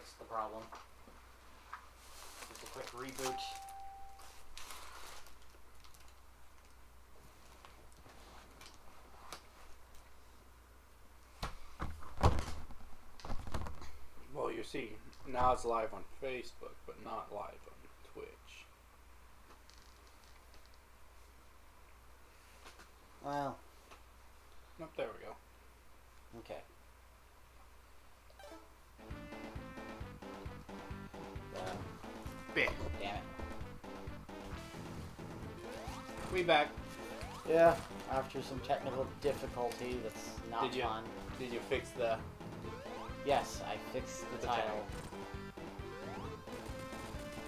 fixed the problem. Just a quick reboot. Well, you see, now it's live on Facebook, but not live on Twitch. Well. Oh, there we go. Okay. Bit. Damn it. We back. Yeah, after some technical difficulty that's not fun. Did you fix the... Yes, I fixed the title.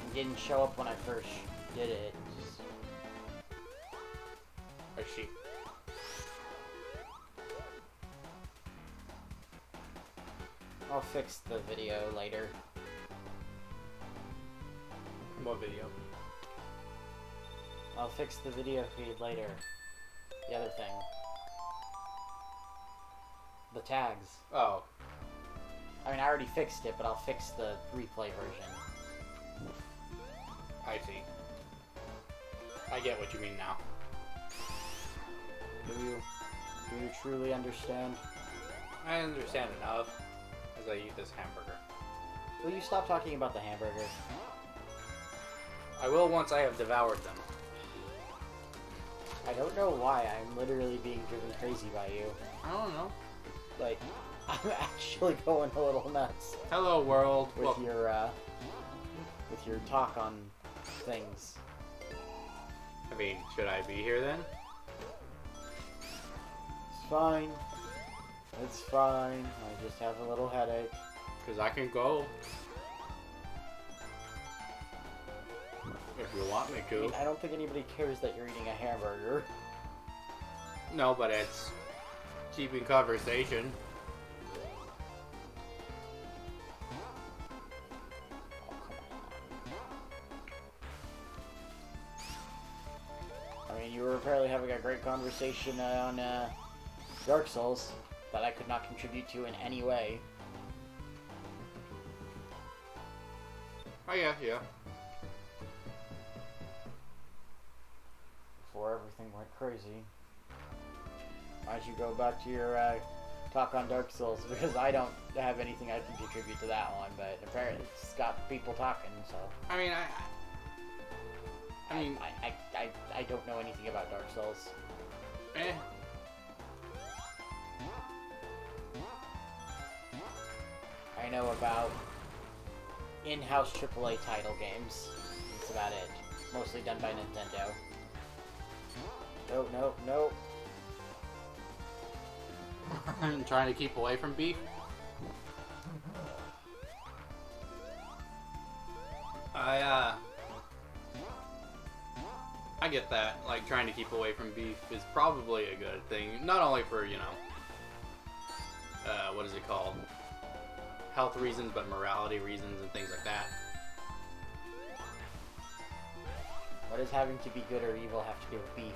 It didn't show up when I first did it. I see. I'll fix the video later. What video? I'll fix the video feed later. The other thing. The tags. Oh. I mean, I already fixed it, but I'll fix the replay version. I see. I get what you mean now. Do you truly understand? I understand enough as I eat this hamburger. Will you stop talking about the hamburger? I will once I have devoured them. I don't know why I'm literally being driven crazy by you. I don't know. Like, I'm actually going a little nuts. Hello, world. With your talk on things. I mean, should I be here then? It's fine. It's fine. I just have a little headache. Because I can go. If you want me to. I mean, I don't think anybody cares that you're eating a hamburger. No, but it's keeping conversation. Oh, come on. I mean, you were apparently having a great conversation on Dark Souls that I could not contribute to in any way. Oh, yeah. Before everything went crazy. Why'd you go back to your talk on Dark Souls? Because I don't have anything I can contribute to that one, but apparently it's got people talking, so... I mean, I don't know anything about Dark Souls. Eh. I know about in-house AAA title games. That's about it. Mostly done by Nintendo. No. I'm trying to keep away from beef. I get that. Like, trying to keep away from beef is probably a good thing. Not only for, you know, what is it called? Health reasons, but morality reasons and things like that. What does having to be good or evil have to do with beef?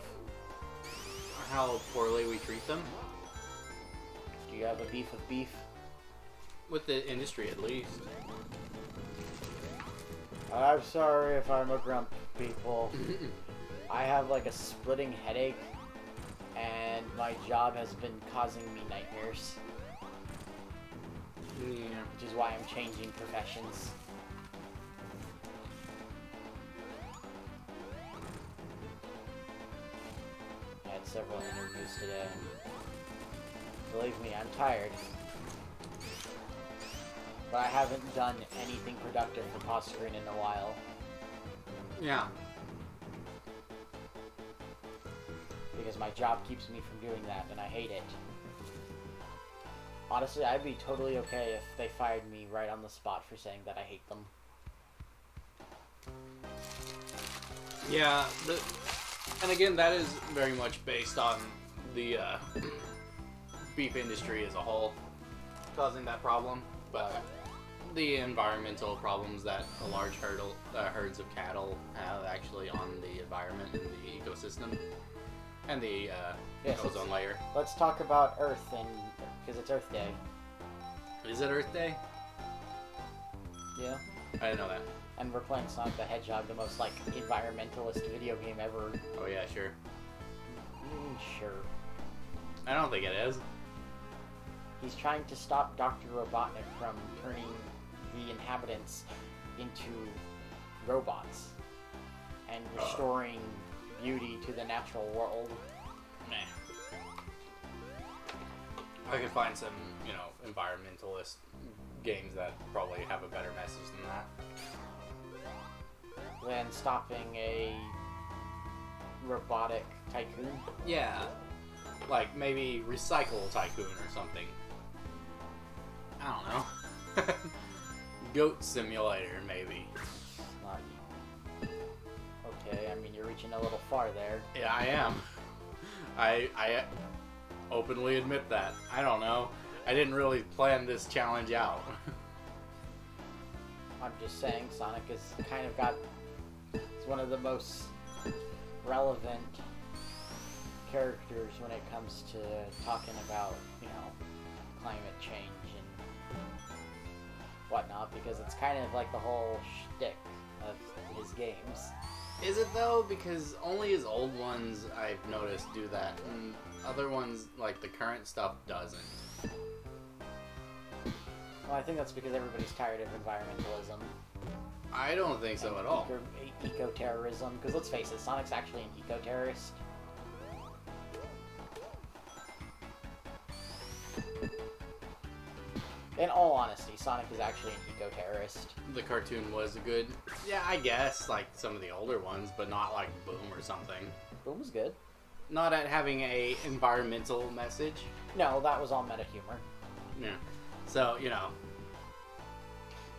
How poorly we treat them. Do you have a beef with beef? With the industry, at least. I'm sorry if I'm a grump, people. I have like a splitting headache, and my job has been causing me nightmares. Yeah. Which is why I'm changing professions. I had several interviews today. Believe me, I'm tired. But I haven't done anything productive for Pause Screen in a while. Yeah. Because my job keeps me from doing that, and I hate it. Honestly, I'd be totally okay if they fired me right on the spot for saying that I hate them. Yeah, and again, that is very much based on the beef industry as a whole causing that problem, but the environmental problems that a large herds of cattle have actually on the environment and the ecosystem and the ozone layer. Let's talk about Earth, because it's Earth Day. Is it Earth Day? Yeah. I didn't know that. And we're playing Sonic the Hedgehog, the most, like, environmentalist video game ever. Oh yeah, sure. Sure. I don't think it is. He's trying to stop Dr. Robotnik from turning the inhabitants into robots and restoring beauty to the natural world. Meh. I could find some, you know, environmentalist games that probably have a better message than that. Than stopping a robotic tycoon. Yeah. Like, maybe Recycle Tycoon or something. I don't know. Goat Simulator, maybe. Not... Okay, I mean, you're reaching a little far there. Yeah, I am. I openly admit that. I don't know. I didn't really plan this challenge out. I'm just saying, Sonic has kind of got... It's one of the most relevant characters when it comes to talking about, you know, climate change and whatnot, because it's kind of like the whole shtick of his games. Is it though? Because only his old ones I've noticed do that, and other ones, like the current stuff, doesn't. Well, I think that's because everybody's tired of environmentalism. I don't think so at all. Eco-terrorism, because let's face it, Sonic's actually an eco-terrorist. In all honesty, Sonic is actually an eco-terrorist. The cartoon was good. Yeah, I guess, like some of the older ones, but not like Boom or something. Boom was good. Not at having a environmental message. No, that was all meta humor. Yeah. So, you know.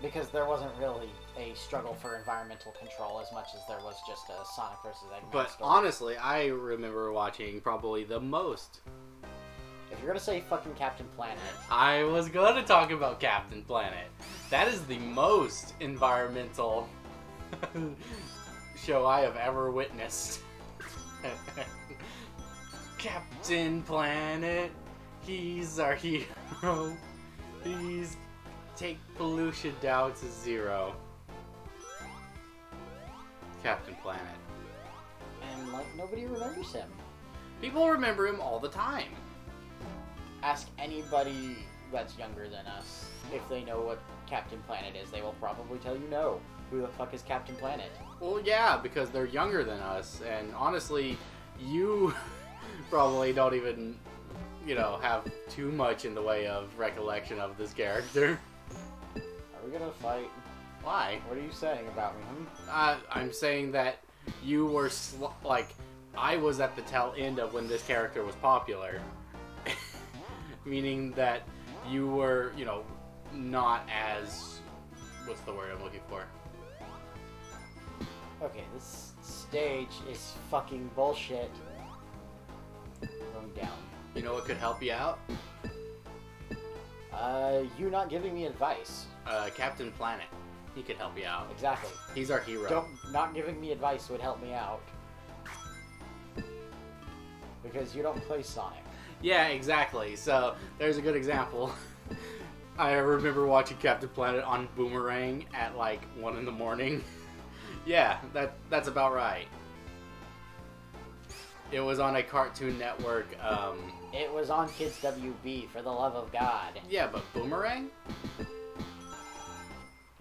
Because there wasn't really a struggle for environmental control as much as there was just a Sonic versus Eggman But story. honestly, I remember watching probably the most. If you're gonna say fucking Captain Planet... I was going to talk about Captain Planet. That is the most environmental show I have ever witnessed. Captain Planet, he's our hero. He's take pollution down to 0. Captain Planet. And, like, nobody remembers him. People remember him all the time. Ask anybody that's younger than us if they know what Captain Planet is. They will probably tell you no. Who the fuck is Captain Planet? Well, yeah, because they're younger than us, and honestly, you probably don't even, you know, have too much in the way of recollection of this character. Are we gonna fight? Why? What are you saying about me? I'm saying that you were, like, I was at the tail end of when this character was popular. Meaning that you were, you know, not as... What's the word I'm looking for? Okay, this stage is fucking bullshit. Going down. You know what could help you out? You not giving me advice. Captain Planet. He could help you out. Exactly. He's our hero. Not giving me advice would help me out. Because you don't play Sonic. Yeah, exactly. So, there's a good example. I remember watching Captain Planet on Boomerang at like 1 in the morning. Yeah, that's about right. It was on a Cartoon Network, It was on Kids WB, for the love of God. Yeah, but Boomerang?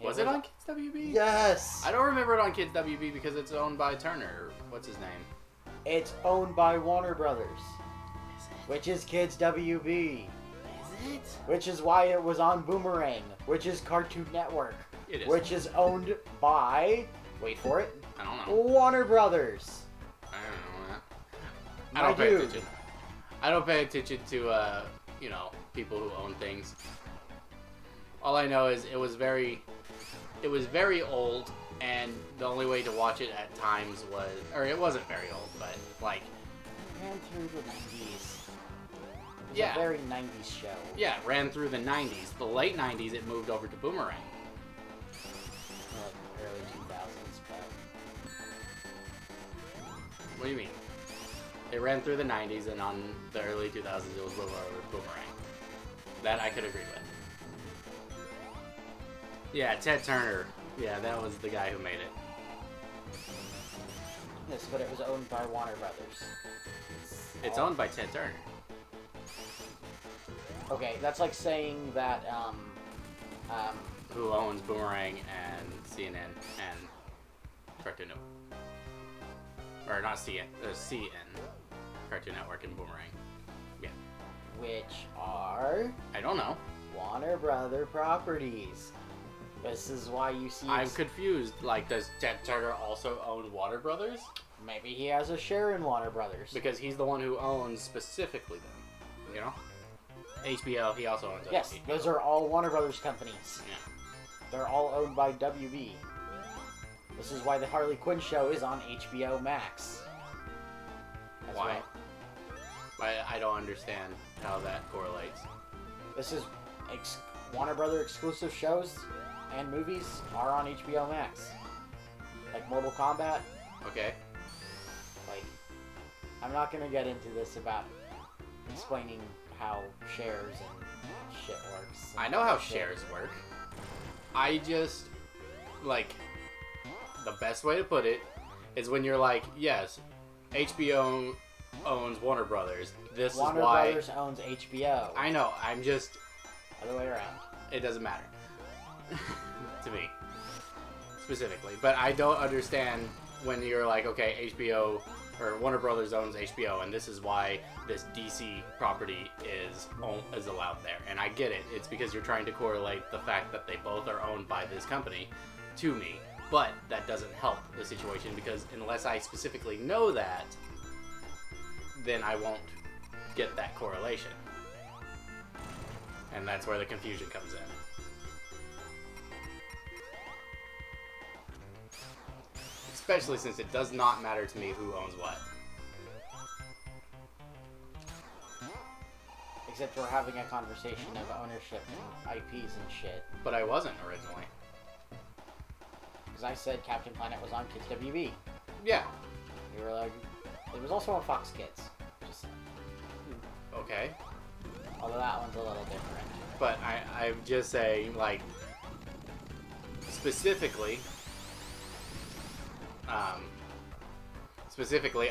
Was it on Kids WB? Yes! I don't remember it on Kids WB because it's owned by Turner. What's his name? It's owned by Warner Brothers. Which is Kids WB. Is it? Which is why it was on Boomerang. Which is Cartoon Network. It is. Which is owned by... Wait for it. I don't know. Warner Brothers. I don't know that. My I don't pay dude. attention. I don't pay attention to, you know, people who own things. All I know is it was very old, and the only way to watch it at times was... Or it wasn't very old, but, like... Ran through the 90s. It was Yeah. a very 90s show. Yeah, it ran through the 90s. The late 90s, it moved over to Boomerang. Like early 2000s, but... What do you mean? It ran through the 90s, and on the early 2000s, it was moved over to Boomerang. That I could agree with. Yeah, Ted Turner. Yeah, that was the guy who made it. Yes, but it was owned by Warner Brothers. It's owned by Ted Turner. Okay, that's like saying that, Who owns Boomerang and CNN and Cartoon Network. Or not CN, CN. Cartoon Network and Boomerang. Yeah. which are I don't know. Warner Brother properties. This is why you see... I'm confused. Like, does Ted Turner also own Warner Brothers? Maybe he has a share in Warner Brothers. Because he's the one who owns specifically them. You know? HBO, he also owns Yes, HBO. those are all Warner Brothers companies. Yeah. They're all owned by WB. This is why the Harley Quinn show is on HBO Max. That's Why? I don't understand how that correlates. This is Warner Brother exclusive shows and movies are on HBO Max. Like Mortal Kombat. Okay. Like, I'm not gonna get into this about explaining how shares and shit works. I know how shares work. I just, like, the best way to put it is when you're like, yes, HBO owns Warner Brothers. This Warner is why... Brothers owns HBO. I know, I'm just... Other way around. It doesn't matter. To me. Specifically. But I don't understand when you're like, okay, HBO... or Warner Brothers owns HBO, and this is why this DC property is allowed there. And I get it. It's because you're trying to correlate the fact that they both are owned by this company to me. But that doesn't help the situation, because unless I specifically know that, then I won't get that correlation. And that's where the confusion comes in. Especially since it does not matter to me who owns what. Except we're having a conversation of ownership and IPs and shit. But I wasn't originally. Because I said Captain Planet was on Kids WB. Yeah. You were like, it was also on Fox Kids. Just, Okay. although that one's a little different. But I'm just saying, like, specifically,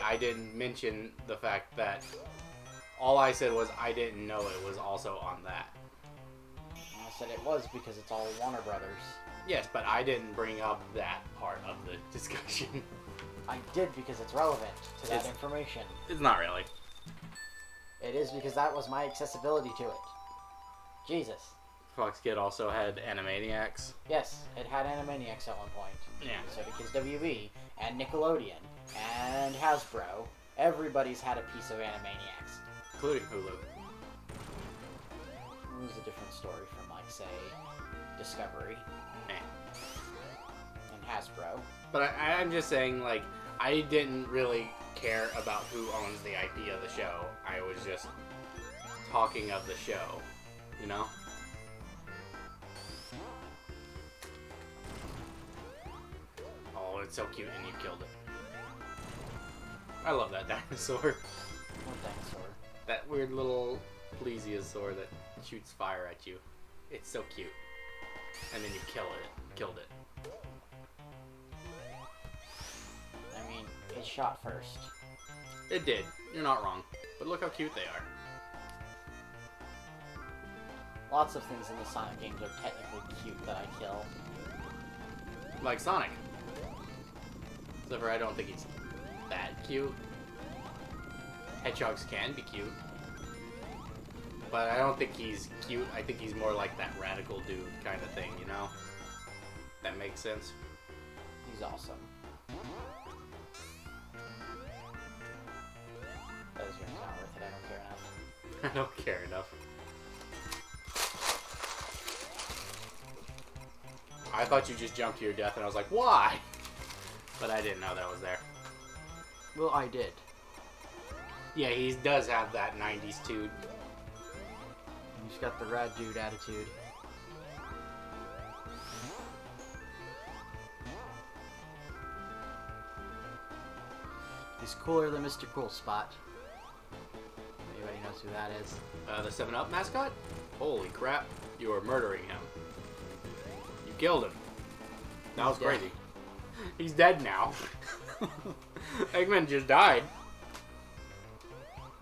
I didn't mention the fact that all I said was I didn't know it was also on that. And I said it was because it's all Warner Brothers. Yes, but I didn't bring up that part of the discussion. I did because it's relevant to that information. It's not really. It is because that was my accessibility to it. Jesus. Fox Kid also had Animaniacs. Yes, it had Animaniacs at one point. Yeah. So did Kids WB, and Nickelodeon, and Hasbro. Everybody's had a piece of Animaniacs. Including Hulu. It was a different story from, like, say, Discovery and Hasbro. But I'm just saying, like, I didn't really care about who owns the IP of the show. I was just talking of the show, you know? Oh, it's so cute, and you killed it. I love that dinosaur. What dinosaur? That weird little plesiosaur that shoots fire at you. It's so cute. And then you killed it. I mean, it shot first. It did. You're not wrong. But look how cute they are. Lots of things in the Sonic games are technically cute that I kill. Like Sonic. Except for I don't think he's that cute. Hedgehogs can be cute. But I don't think he's cute. I think he's more like that radical dude kind of thing, you know? That makes sense. He's awesome. Those rings aren't worth it, I don't care enough. I don't care enough. I thought you just jumped to your death and I was like, why? But I didn't know that was there. Well, I did. Yeah, he does have that 90s dude. He's got the rad dude attitude. He's cooler than Mr. Cool Spot. Anybody knows who that is? The 7-Up mascot? Holy crap, you are murdering him. You killed him. That was He's dead. crazy. He's dead now. Eggman just died.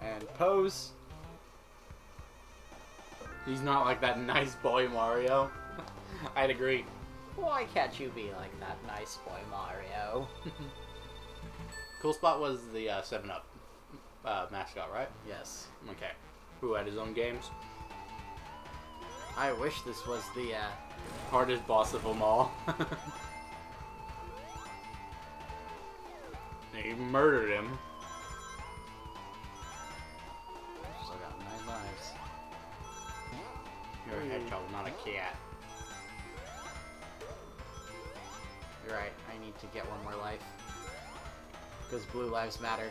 And pose. He's not like that nice boy Mario. I'd agree. Why can't you be like that nice boy Mario? Cool Spot was the 7-Up mascot, right? Yes. Okay. Who had his own games? I wish this was the, Hardest boss of them all. He murdered him. Still got 9 lives. You're a hedgehog, not a cat. You're right, I need to get one more life. Because blue lives matter.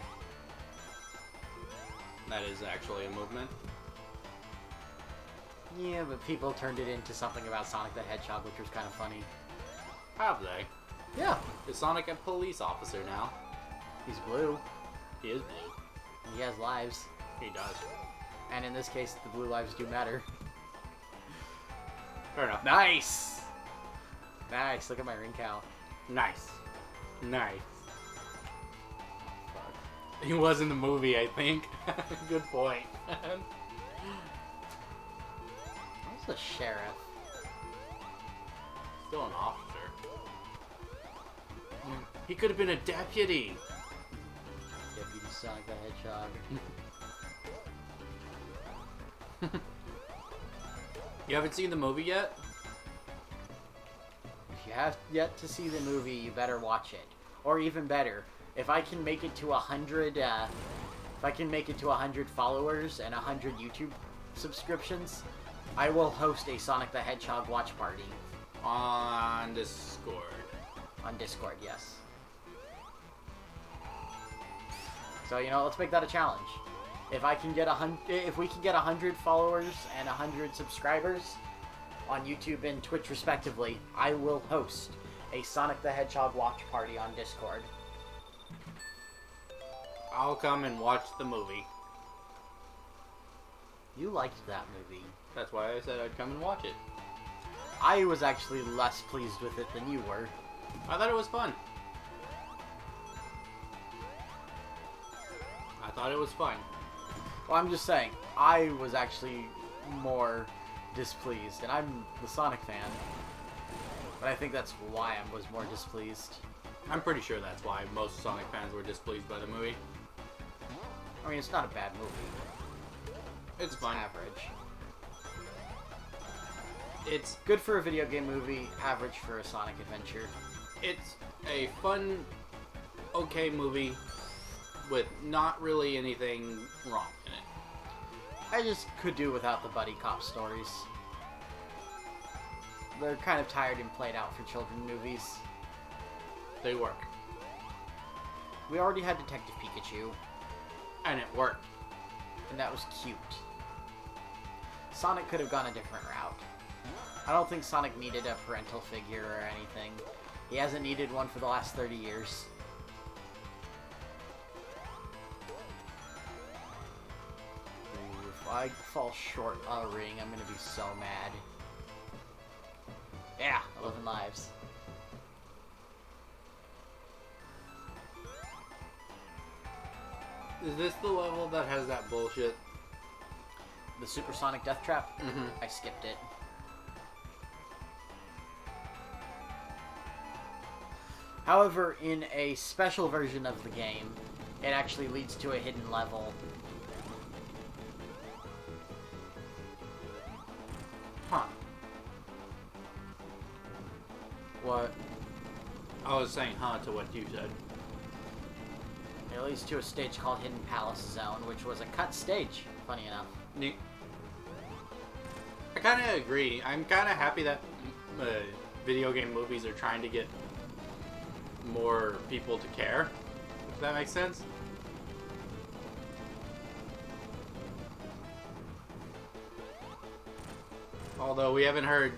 That is actually a movement. Yeah, but people turned it into something about Sonic the Hedgehog, which was kind of funny. Have they? Yeah. Is Sonic a police officer now? He's blue. He is blue. And he has lives. He does. And in this case, the blue lives do matter. Fair enough. Nice! Nice, look at my ring count. Nice. Nice. He was in the movie, I think. Good point. What's the sheriff? Still an officer. He could have been a deputy. Deputy Sonic the Hedgehog. You haven't seen the movie yet? If you have yet to see the movie, you better watch it. Or even better, if I can make it to 100, if I can make it to 100 followers and 100 YouTube subscriptions, I will host a Sonic the Hedgehog watch party. On Discord. On Discord, yes. So, you know, let's make that a challenge. If I can get if we can get 100 followers and 100 subscribers on YouTube and Twitch respectively, I will host a Sonic the Hedgehog watch party on Discord. I'll come and watch the movie. You liked that movie. That's why I said I'd come and watch it. I was actually less pleased with it than you were. I thought it was fun. I thought it was fun. Well, I'm just saying, I was actually more displeased, and I'm the Sonic fan. But I think that's why I was more displeased. I'm pretty sure that's why most Sonic fans were displeased by the movie. I mean, it's not a bad movie. It's fun. Average. It's Good for a video game movie, average for a Sonic adventure. it's a fun, okay movie with not really anything wrong in it. I just could do without the buddy cop stories. They're kind of tired and played out for children movies. They work. We already had Detective Pikachu, And it worked. and that was cute. Sonic could have gone a different route. I don't think Sonic needed a parental figure or anything. He hasn't needed one for the last 30 years. Ooh, if I fall short on a ring, I'm gonna be so mad. Yeah, 11 lives. Is this the level that has that bullshit? The Supersonic Death Trap? Mm-hmm. I skipped it. However, in a special version of the game, it actually leads to a hidden level. Huh. What? I was saying huh to what you said. It leads to a stage called Hidden Palace Zone, which was a cut stage, funny enough. Neat. I kind of agree. I'm kind of happy that video game movies are trying to get more people to care. If that makes sense. Although we haven't heard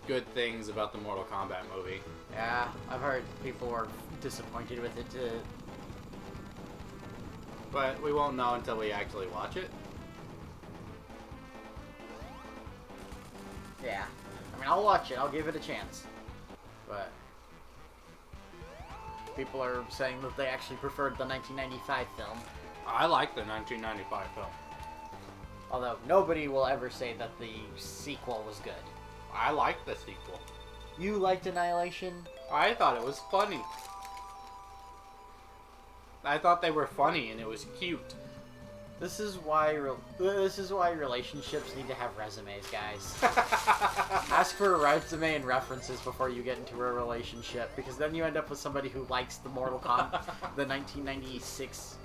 good things about the Mortal Kombat movie. Yeah, I've heard people were disappointed with it too. But we won't know until we actually watch it. Yeah. I mean, I'll watch it. I'll give it a chance. But people are saying that they actually preferred the 1995 film. I like the 1995 film. Although nobody will ever say that the sequel was good. I like the sequel. You liked Annihilation? I thought it was funny. I thought they were funny and it was cute. This is why relationships need to have resumes, guys. Ask for a resume and references before you get into a relationship, because then you end up with somebody who likes the the 1996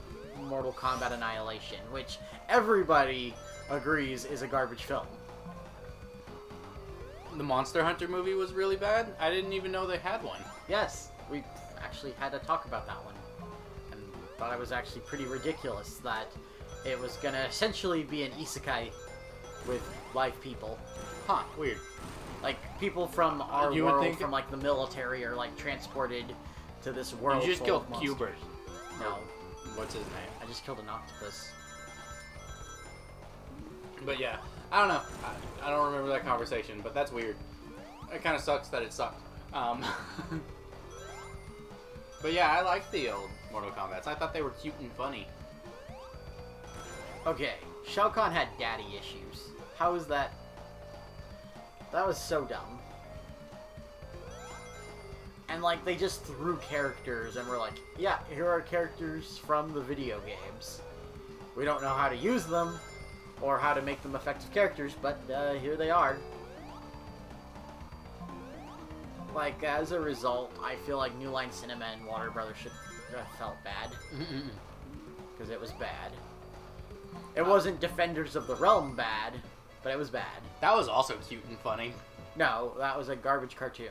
Mortal Kombat Annihilation, which everybody agrees is a garbage film. The Monster Hunter movie was really bad? I didn't even know they had one. Yes, we actually had to talk about that one. And thought it was actually pretty ridiculous that it was going to essentially be an isekai with live people. Huh, weird. Like, people from our You would world, think- from, like, the military are, like, transported to this world. You just full killed of monsters. Cubert. No, What's his name? I just killed an octopus. But yeah, I don't know. I don't remember that conversation, but that's weird. It kind of sucks that it sucked. But yeah, I like the old Mortal Kombats. I thought they were cute and funny. Okay, Shao Kahn had daddy issues. How is that? That was so dumb. And, like, they just threw characters and were like, yeah, here are characters from the video games. We don't know how to use them or how to make them effective characters, but here they are. Like, as a result, I feel like New Line Cinema and Warner Brothers should have felt bad. Because it was bad. It wasn't Defenders of the Realm bad, but it was bad. That was also cute and funny. No, that was a garbage cartoon.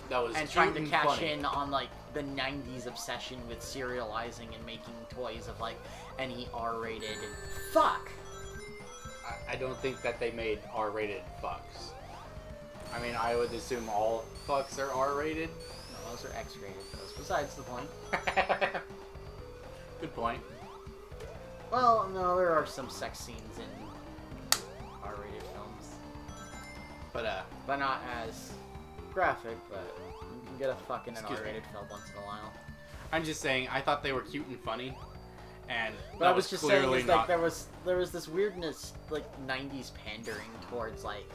That was And cute trying to and cash funny. in on, like, the 90s obsession with serializing and making toys of, like, any R-rated... Fuck! I don't think that they made R-rated fucks. I mean, I would assume all fucks are R-rated. No, those are X-rated, those. Besides the point. Good point. Well, no, there are some sex scenes in R-rated films. But not as graphic, but you can get a fuck in an Excuse me. R-rated film once in a while. I'm just saying, I thought they were cute and funny. And But that I was just clearly saying, is, not... like, there was this weirdness, like, 90s pandering towards, like,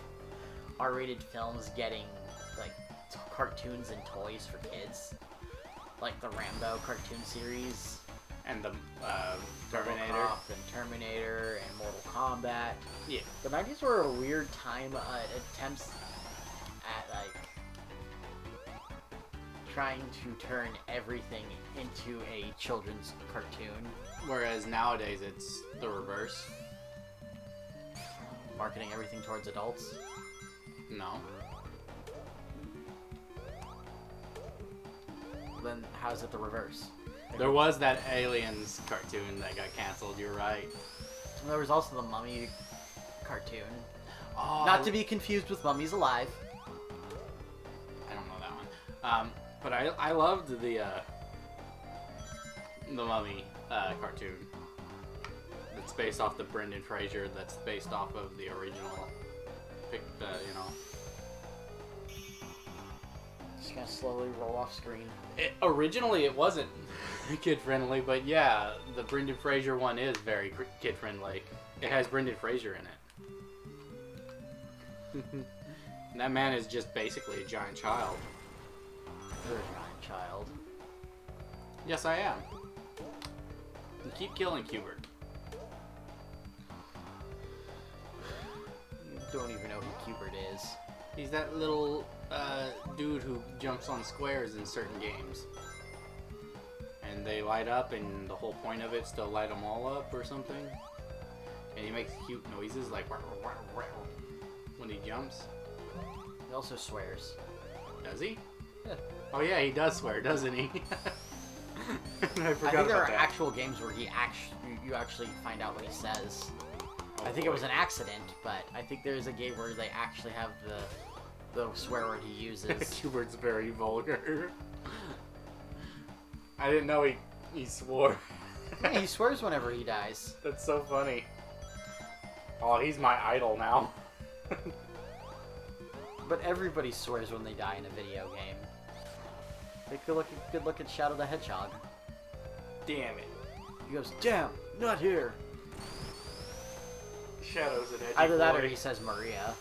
R-rated films getting, like, cartoons and toys for kids. Like the Rambo cartoon series. And the Terminator. RoboCop and Terminator and Mortal Kombat. Yeah. The 90s were a weird time attempts at, like, trying to turn everything into a children's cartoon. Whereas nowadays it's the reverse. Marketing everything towards adults. No. Then how's it the reverse? There was that Aliens cartoon that got canceled, you're right. There was also the Mummy cartoon. Oh, Not to be confused with Mummies Alive. I don't know that one. But I loved the Mummy cartoon. It's based off the Brendan Fraser. That's based off of the original. Just gonna slowly roll off screen. Originally it wasn't kid friendly, but yeah, the Brendan Fraser one is very kid friendly. It has Brendan Fraser in it. And that man is just basically a giant child. You're a giant child. Yes, I am. And keep killing Cubert. You don't even know who Cubert is. He's that little dude who jumps on squares in certain games. And they light up, and the whole point of it's to light them all up or something. And he makes cute noises like when he jumps. He also swears. Does he? Yeah. Oh yeah, he does swear, doesn't he? I forgot I think about there are that. actual games where you actually find out what he says. I think it was an accident, but I think there's a game where they actually have the swear word he uses. Cubert's very vulgar. I didn't know he swore. Yeah, he swears whenever he dies. That's so funny. Oh, he's my idol now. But everybody swears when they die in a video game. Take a good look at Shadow the Hedgehog. Damn it. He goes, damn, not here. Shadow's an edgy Either that boy. or he says Maria.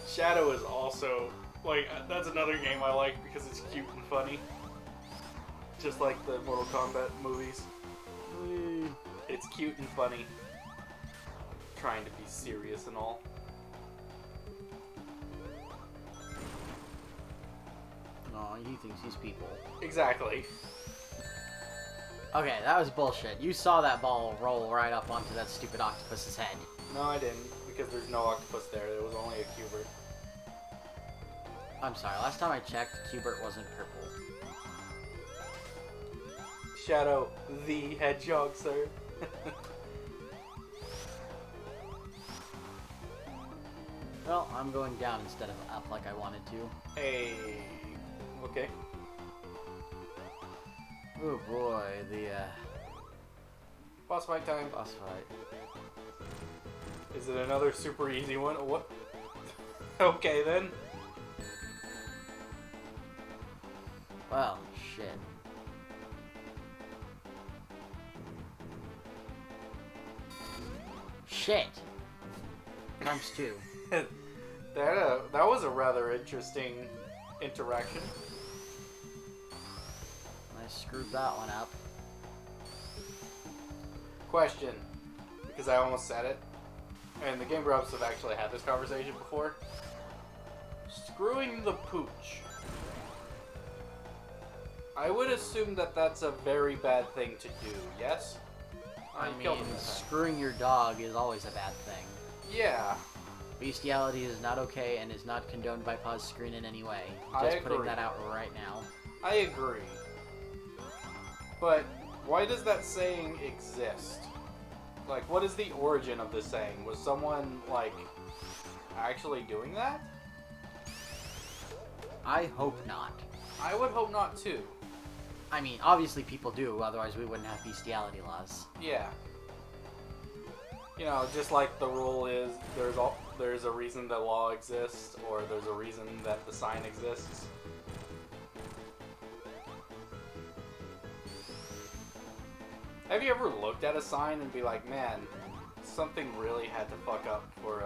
Shadow is also, like, that's another game I like because it's cute and funny. Just like the Mortal Kombat movies. It's cute and funny. Trying to be serious and all. Aw, he thinks he's people. Exactly. Okay, that was bullshit. You saw that ball roll right up onto that stupid octopus's head. No, I didn't, because there's no octopus there. There was only a Cubert. I'm sorry, last time I checked, Cubert wasn't purple. Shadow the Hedgehog, sir. Well, I'm going down instead of up like I wanted to. Hey. Okay. Oh boy, the Boss fight time. boss fight. Is it another super easy one? What? Okay then. Well, shit. Shit! Times two. That was a rather interesting interaction. I screwed that one up. Question, because I almost said it, and the Game Grumps have actually had this conversation before. Screwing the pooch. I would assume that that's a very bad thing to do, yes? I You mean, killed him this time. screwing your dog is always a bad thing. Yeah, Bestiality is not okay and is not condoned by Pause Screen in any way. I Just putting agree. that out right now. I agree. But why does that saying exist? Like, what is the origin of this saying? Was someone, like, actually doing that? I hope not. I would hope not, too. I mean, obviously people do, otherwise we wouldn't have bestiality laws. Yeah. You know, just like the rule is, there's a reason the law exists, or there's a reason that the sign exists. Have you ever looked at a sign and be like, man, something really had to fuck up for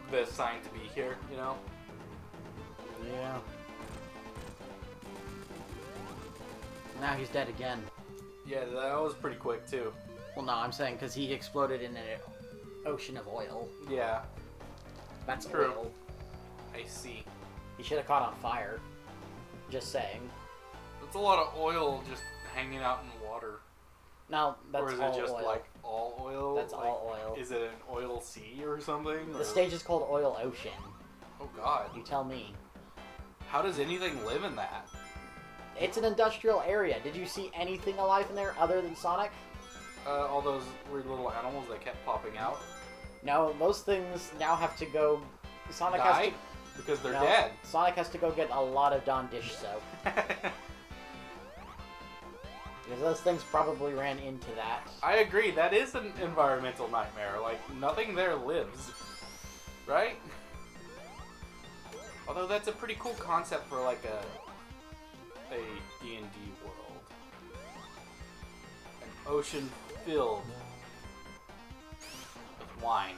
this sign to be here, you know? Yeah. Now he's dead again. Yeah, that was pretty quick, too. Well, no, I'm saying because he exploded in an ocean of oil. Yeah, That's True. oil. I see. He should have caught on fire. Just saying. That's a lot of oil just hanging out in water. No, that's Or is all it just oil. like all oil? That's like, all oil. Is it an oil sea or something? The or- stage is called Oil Ocean. Oh god. You tell me. How does anything live in that? It's an industrial area. Did you see anything alive in there other than Sonic? All those weird little animals that kept popping out. No, those things now have to go. Sonic Die? has to. Because they're No, dead. Sonic has to go get a lot of Dawn dish soap. Because those things probably ran into that. I agree, that is an environmental nightmare. Like, nothing there lives. Right? Although that's a pretty cool concept for like a D&D world. An ocean filled with wine.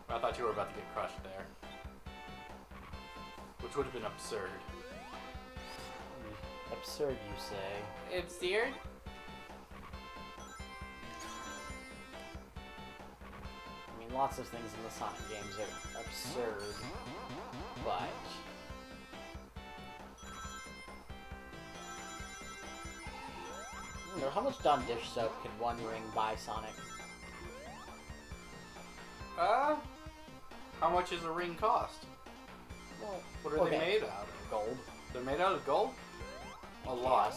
I thought you were about to get crushed there. Which would have been absurd. Absurd, you say. Absurd? I mean, lots of things in the Sonic games are absurd, but... I wonder, how much Dawn dish soap could one ring buy Sonic? How much does a ring cost? Well, What are they made out of? Gold. They're made out of gold? A lot.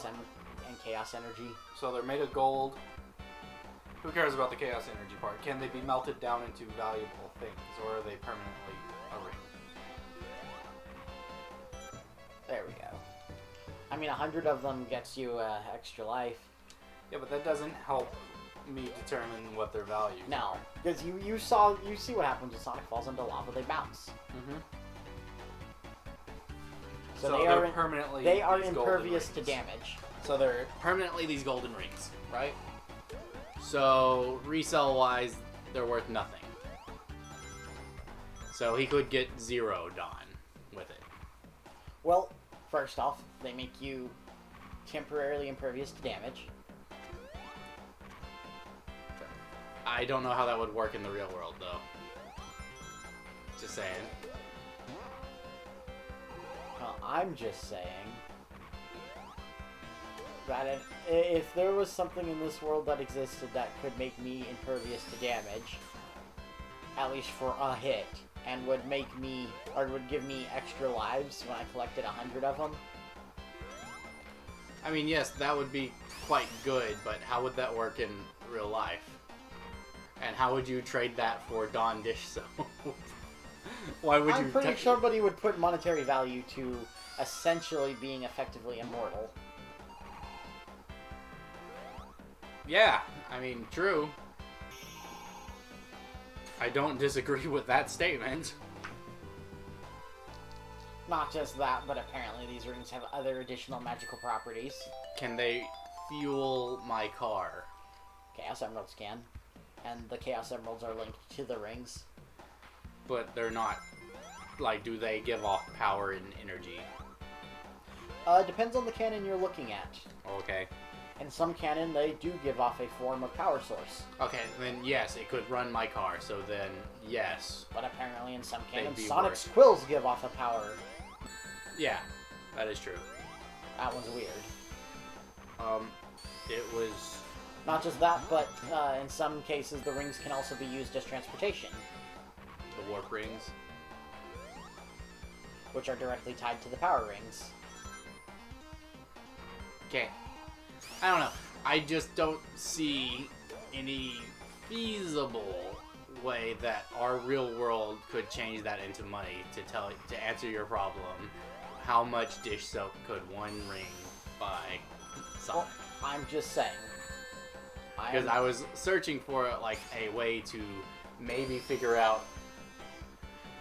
And chaos energy. So they're made of gold. Who cares about the chaos energy part? Can they be melted down into valuable things, or are they permanently a ring? There we go. I mean, 100 of them gets you extra life. Yeah, but that doesn't help me determine what their values No, are. because you see what happens when Sonic falls into lava. They bounce. Mm-hmm. So they're permanently they are these golden impervious to rings. damage. So they're permanently these golden rings, right? So resale-wise, they're worth nothing. So he could get 0 done with it. Well, first off, they make you temporarily impervious to damage. I don't know how that would work in the real world, though. Just saying. Well, I'm just saying that if there was something in this world that existed that could make me impervious to damage, at least for a hit, and would make me, or would give me extra lives when I collected 100 of them. I mean, yes, that would be quite good, but how would that work in real life? And how would you trade that for Dawn Dish Soap? Why would you? I'm pretty sure somebody would put monetary value to essentially being effectively immortal. Yeah, I mean, true. I don't disagree with that statement. Not just that, but apparently these rings have other additional magical properties. Can they fuel my car? Chaos Emeralds can. And the Chaos Emeralds are linked to the rings. But they're not, like, do they give off power and energy? Depends on the cannon you're looking at. Okay. In some cannon, they do give off a form of power source. Okay, then yes, it could run my car, so then yes. But apparently in some They'd cannons, be Sonic's worse. quills give off a power. Yeah, that is true. That one's weird. It was... Not just that, but in some cases, the rings can also be used as transportation, the warp rings. which are directly tied to the power rings. Okay. I don't know. I just don't see any feasible way that our real world could change that into money to answer your problem. How much dish soap could one ring buy Sonic? Well, I'm just saying. Because I was searching for like a way to maybe figure out,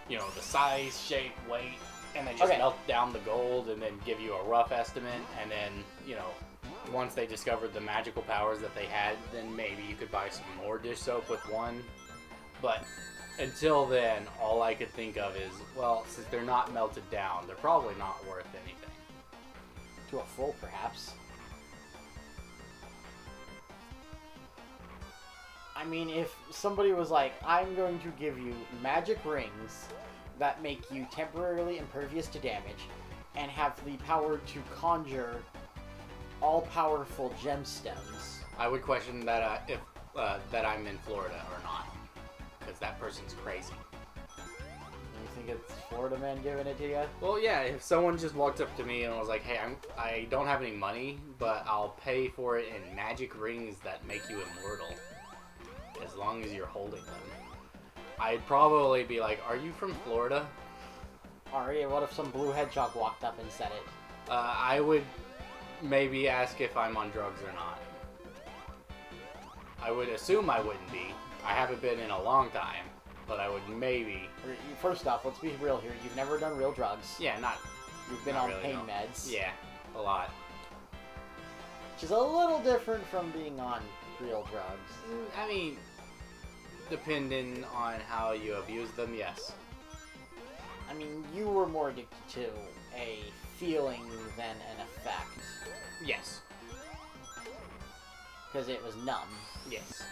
you know, the size, shape, weight, and then just melt down the gold and then give you a rough estimate, and then, you know, once they discovered the magical powers that they had, then maybe you could buy some more dish soap with one. But until then, all I could think of is, well, since they're not melted down, they're probably not worth anything. To a full, perhaps. I mean, if somebody was like, I'm going to give you magic rings that make you temporarily impervious to damage and have the power to conjure all-powerful gemstones. I would question that if that I'm in Florida or not, because that person's crazy. You think it's Florida Man giving it to you? Well, yeah, if someone just walked up to me and was like, hey, I don't have any money, but I'll pay for it in magic rings that make you immortal, as long as you're holding them, I'd probably be like, are you from Florida? Alright, what if some blue hedgehog walked up and said it? I would maybe ask if I'm on drugs or not. I would assume I wouldn't be. I haven't been in a long time, but I would maybe. First off, let's be real here. You've never done real drugs. Yeah, not. You've been not on really, pain no. meds. Yeah, a lot. Which is a little different from being on real drugs. I mean, depending on how you abuse them, yes. I mean, you were more addicted to a feeling than an effect. Yes. Because it was numb. Yes.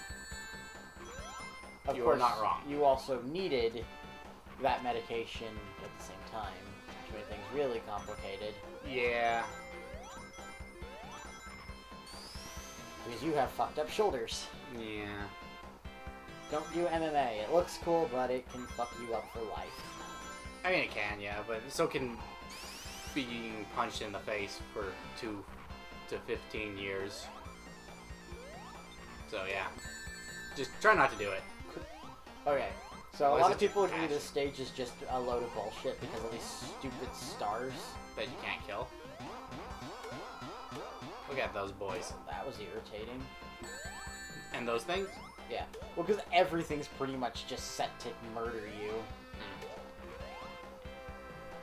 Of You course, are not wrong. You also needed that medication at the same time, which made things really complicated. Yeah. Because you have fucked up shoulders. Yeah. Don't do MMA. It looks cool, but it can fuck you up for life. I mean, it can, yeah, but so can being punched in the face for 2 to 15 years. So, yeah. Just try not to do it. Okay, so Well, a lot is of it people just agree passion? this stage is just a load of bullshit because of these stupid stars. That you can't kill. Look at those boys. That was irritating. And those things? Yeah. Well, because everything's pretty much just set to murder you.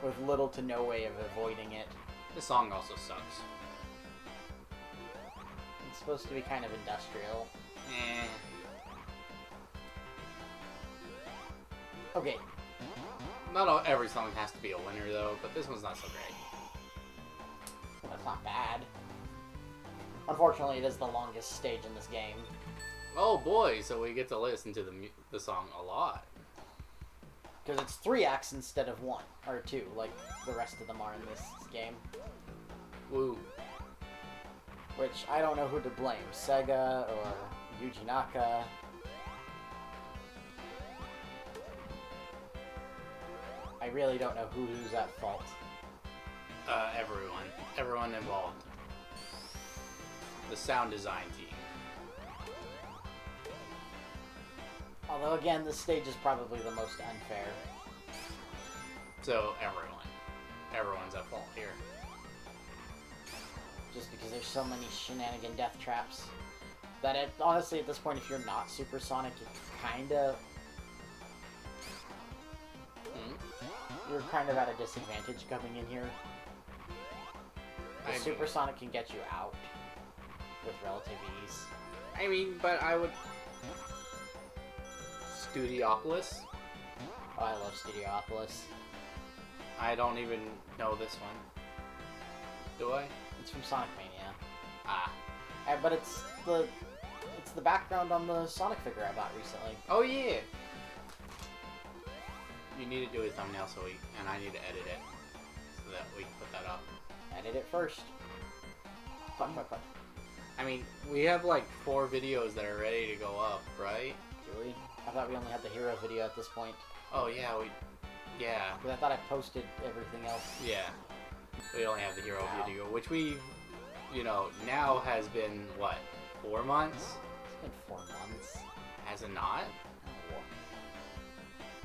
With little to no way of avoiding it. This song also sucks. It's supposed to be kind of industrial. Eh. Okay. Not every song has to be a winner, though, but this one's not so great. That's not bad. Unfortunately, it is the longest stage in this game. Oh boy, so we get to listen to the song a lot. Because it's 3 acts instead of 1. Or 2, like the rest of them are in this game. Woo. Which, I don't know who to blame. Sega or Yuji Naka. I really don't know who's at fault. Everyone. Everyone involved. The sound design team. Although, again, this stage is probably the most unfair. So, everyone. Everyone's at fault here. Just because there's so many shenanigan death traps. That, honestly, at this point, if you're not supersonic, it's kinda... You're kind of at a disadvantage coming in here. The supersonic can get you out with relative ease. I mean, but I would... Studiopolis? Oh, I love Studiopolis. I don't even know this one. Do I? It's from Sonic Mania. Ah. But it's the background on the Sonic figure I bought recently. Oh, yeah! You need to do a thumbnail and I need to edit it so that we can put that up. Edit it first. Fuck. I mean, we have like 4 videos that are ready to go up, right? Do we? I thought we only had the hero video at this point. Oh yeah, yeah. Because I thought I posted everything else. Yeah. We only have the hero video, which we, now has been, what, 4 months? It's been 4 months. Has it not? No.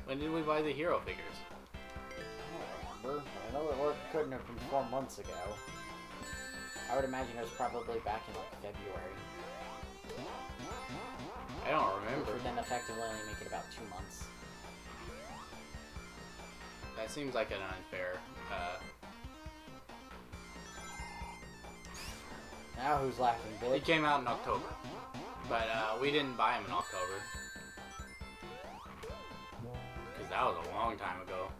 When did we buy the hero figures? I don't remember. I know it couldn't have been 4 months ago. I would imagine it was probably back in like February. I don't remember. Which would then effectively only make it about 2 months. That seems like an unfair. Now who's laughing, He bitch? came out in October, but we didn't buy him in October because that was a long time ago.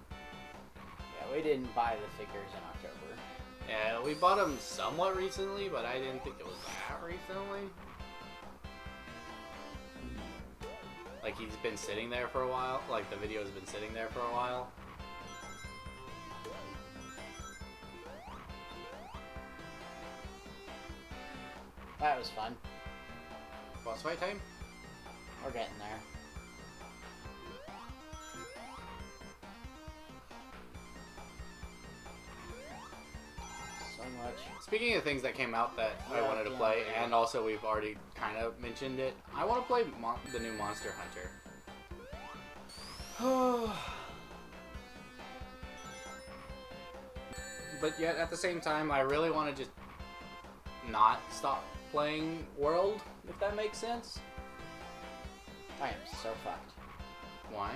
Yeah, we didn't buy the figures in October. Yeah, we bought him somewhat recently, but I didn't think it was that recently. Like he's been sitting there for a while. Like the video's been sitting there for a while. That was fun. Boss fight time? We're getting there. So much. Speaking of things that came out that I wanted to yeah, play, yeah. and also we've already kind of mentioned it, I want to play the new Monster Hunter. But yet, at the same time, I really want to just not stop playing World, if that makes sense. I am so fucked. Why?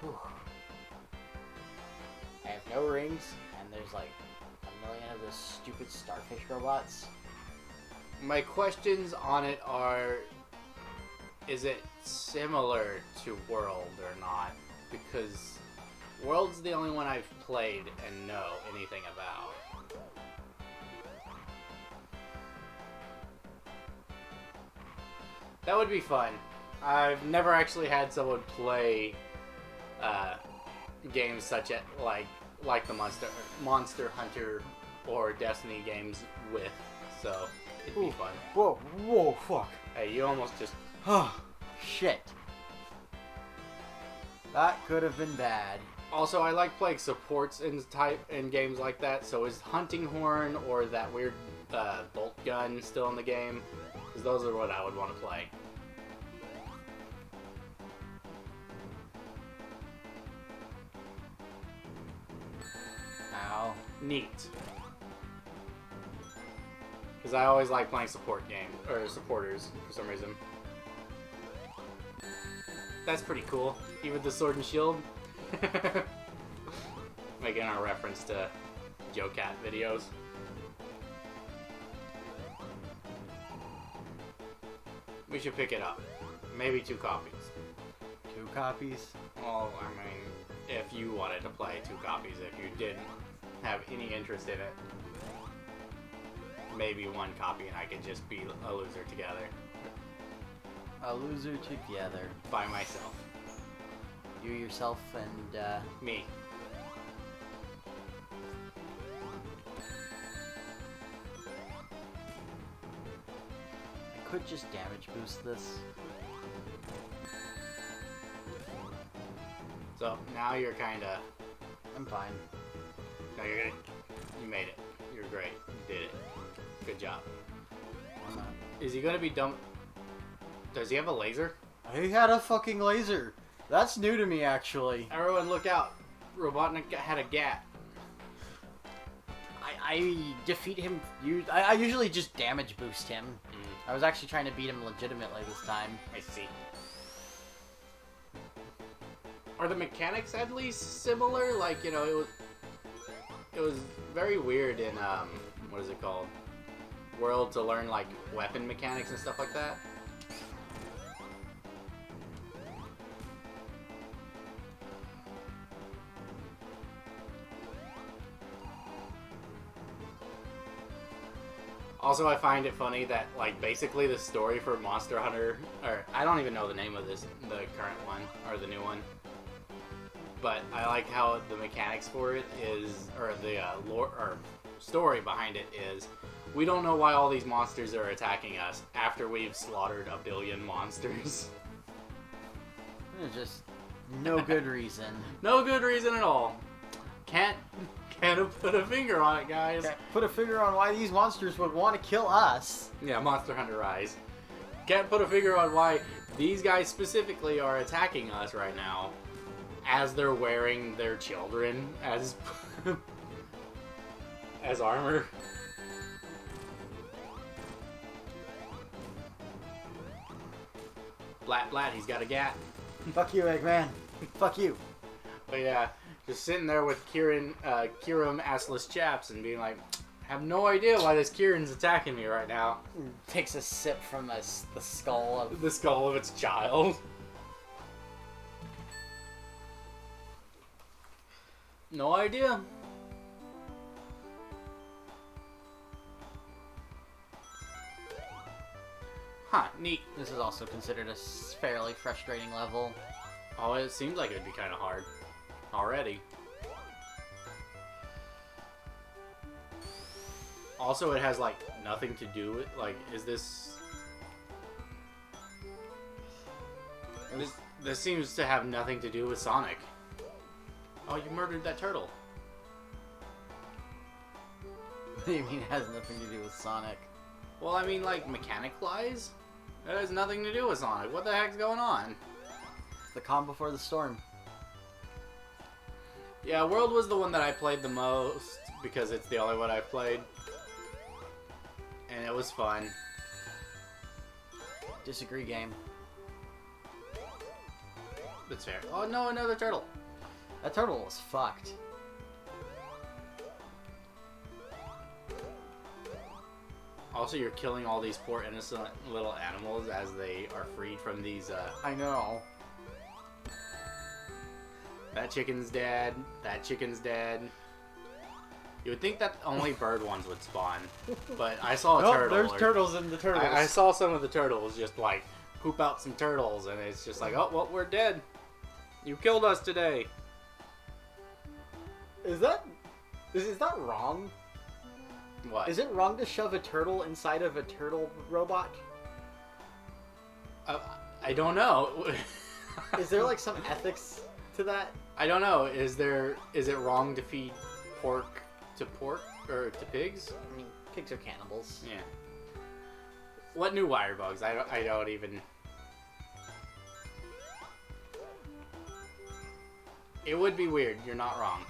Whew. I have no rings, and there's like a million of those stupid starfish robots. My questions on it are, is it similar to World or not? Because World's the only one I've played and know anything about. That would be fun. I've never actually had someone play games such as like the Monster Hunter or Destiny games with, so it'd be fun. Whoa, fuck. Hey, you almost just... Shit. That could have been bad. Also, I like playing supports in games like that, so is Hunting Horn or that weird bolt gun still in the game? Because those are what I would want to play. Ow. Neat. Because I always like playing support game or supporters for some reason. That's pretty cool. Even the sword and shield. Making a reference to Joe Cat videos. We should pick it up. Maybe 2 copies. 2 copies? Well, I mean, if you wanted to play 2 copies, if you didn't have any interest in it, maybe 1 copy and I could just be a loser together. A loser together. By myself. You, yourself, and, Me. I could just damage boost this. So, now you're kinda... I'm fine. No, you're gonna... You made it. You're great. You did it. Good job. I'm not. Is he gonna be dumb... Does he have a laser? He had a fucking laser. That's new to me, actually. Everyone look out. Robotnik had a gat. I defeat him. I usually just damage boost him. I was actually trying to beat him legitimately this time. I see. Are the mechanics at least similar? Like, you know, it was very weird in, what is it called? World to learn, like, weapon mechanics and stuff like that. Also, I find it funny that, like, basically the story for Monster Hunter, or I don't even know the name of this, the current one, or the new one, but I like how the mechanics for it is, or the lore, or story behind it is, we don't know why all these monsters are attacking us after we've slaughtered 1 billion monsters. There's just no good reason. No good reason at all. Can't put a finger on it, guys. Can't put a finger on why these monsters would want to kill us. Yeah, Monster Hunter Rise. Can't put a finger on why these guys specifically are attacking us right now as they're wearing their children as as armor. Blat blat, he's got a gat. Fuck you, Eggman. Fuck you. But yeah, just sitting there with Kirim assless chaps and being like, have no idea why this Kirin's attacking me right now. Takes a sip from the skull of... The skull of its child. No idea. Huh, neat. This is also considered a fairly frustrating level. Oh, it seems like it'd be kind of hard. Already. Also, it has, like, nothing to do with, like, is this... This seems to have nothing to do with Sonic. Oh, you murdered that turtle. What do you mean it has nothing to do with Sonic? Well, I mean, like, mechanic-wise? It has nothing to do with Sonic. What the heck's going on? The calm before the storm. Yeah, World was the one that I played the most, because it's the only one I've played. And it was fun. Disagree game. That's fair. Oh no, another turtle. That turtle was fucked. Also, you're killing all these poor innocent little animals as they are freed from these, I know. That chicken's dead. That chicken's dead. You would think that only bird ones would spawn, but I saw a turtle. There's turtles in the turtles. I saw some of the turtles just like poop out some turtles, and it's just like, oh, well, we're dead. You killed us today. Is that wrong? What? Is it wrong to shove a turtle inside of a turtle robot? I don't know. Is there like some ethics to that? I don't know. Is it wrong to feed pork to or to pigs? I mean, pigs are cannibals. Yeah. What new wire bugs? I don't even. It would be weird. You're not wrong.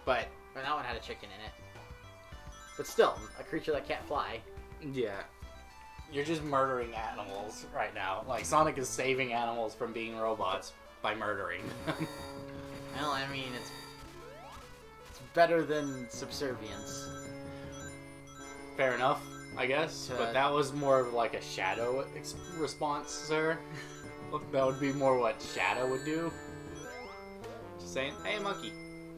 But that one had a chicken in it. But still, a creature that can't fly. Yeah. You're just murdering animals right now. Like, Sonic is saving animals from being robots by murdering. Well, I mean, it's better than subservience. Fair enough, I guess. But that was more of like a Shadow response, sir. That would be more what Shadow would do. Just saying, hey, monkey.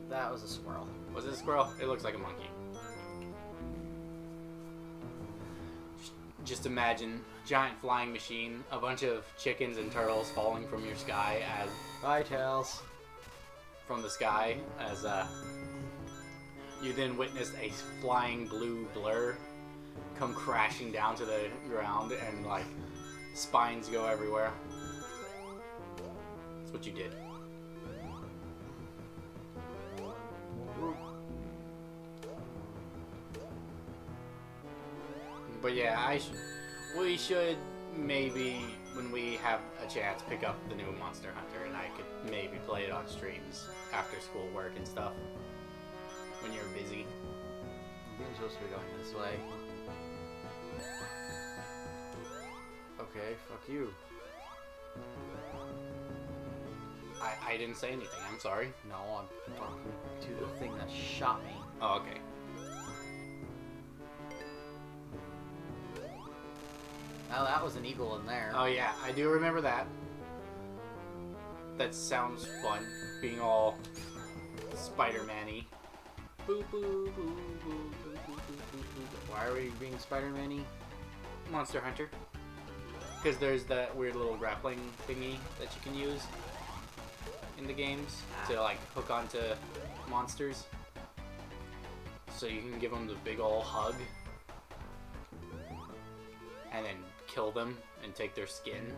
That was a squirrel. Was it a squirrel? It looks like a monkey. Just imagine giant flying machine, a bunch of chickens and turtles falling from your sky as Bye, Tails. from the sky as you then witness a flying blue blur come crashing down to the ground and like spines go everywhere. That's what you did. But yeah, we should maybe, when we have a chance, pick up the new Monster Hunter, and I could maybe play it on streams after school work and stuff. When you're busy. I'm supposed to be going this way. Okay, fuck you. I didn't say anything, I'm sorry. No, I'm talking to the thing that shot me. Oh, okay. Now that was an eagle in there. Oh yeah, I do remember that. That sounds fun, being all Spider-Man-y. Boo boo boo boo boo boo boo boo boo. Why are we being Spider-Man-y? Monster Hunter. Because there's that weird little grappling thingy that you can use in the games to like hook onto monsters. So you can give them the big ol' hug and then kill them and take their skin.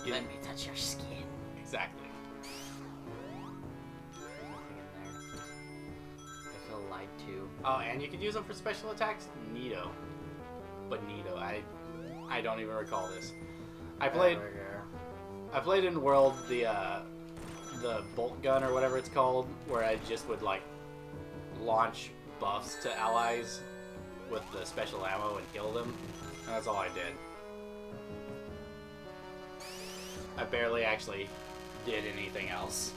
Let me touch your skin. Exactly. There's nothing in there. I feel lied to. Oh, and you can use them for special attacks? Neato. But neato. I don't even recall this. I played in World the bolt gun or whatever it's called, where I just would like launch buffs to allies with the special ammo and kill them. And that's all I did. I barely actually did anything else.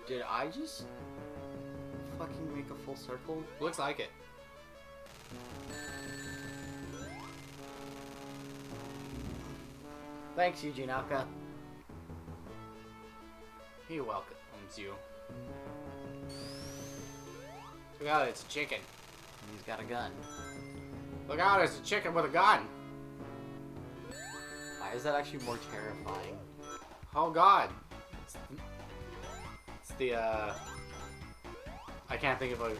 Did I just fucking make a full circle? Looks like it. Thanks, Yuji Naka. He welcomes you. Look out, it's a chicken. He's got a gun. Look out, it's a chicken with a gun. Why is that actually more terrifying? Oh god. It's the, I can't think of a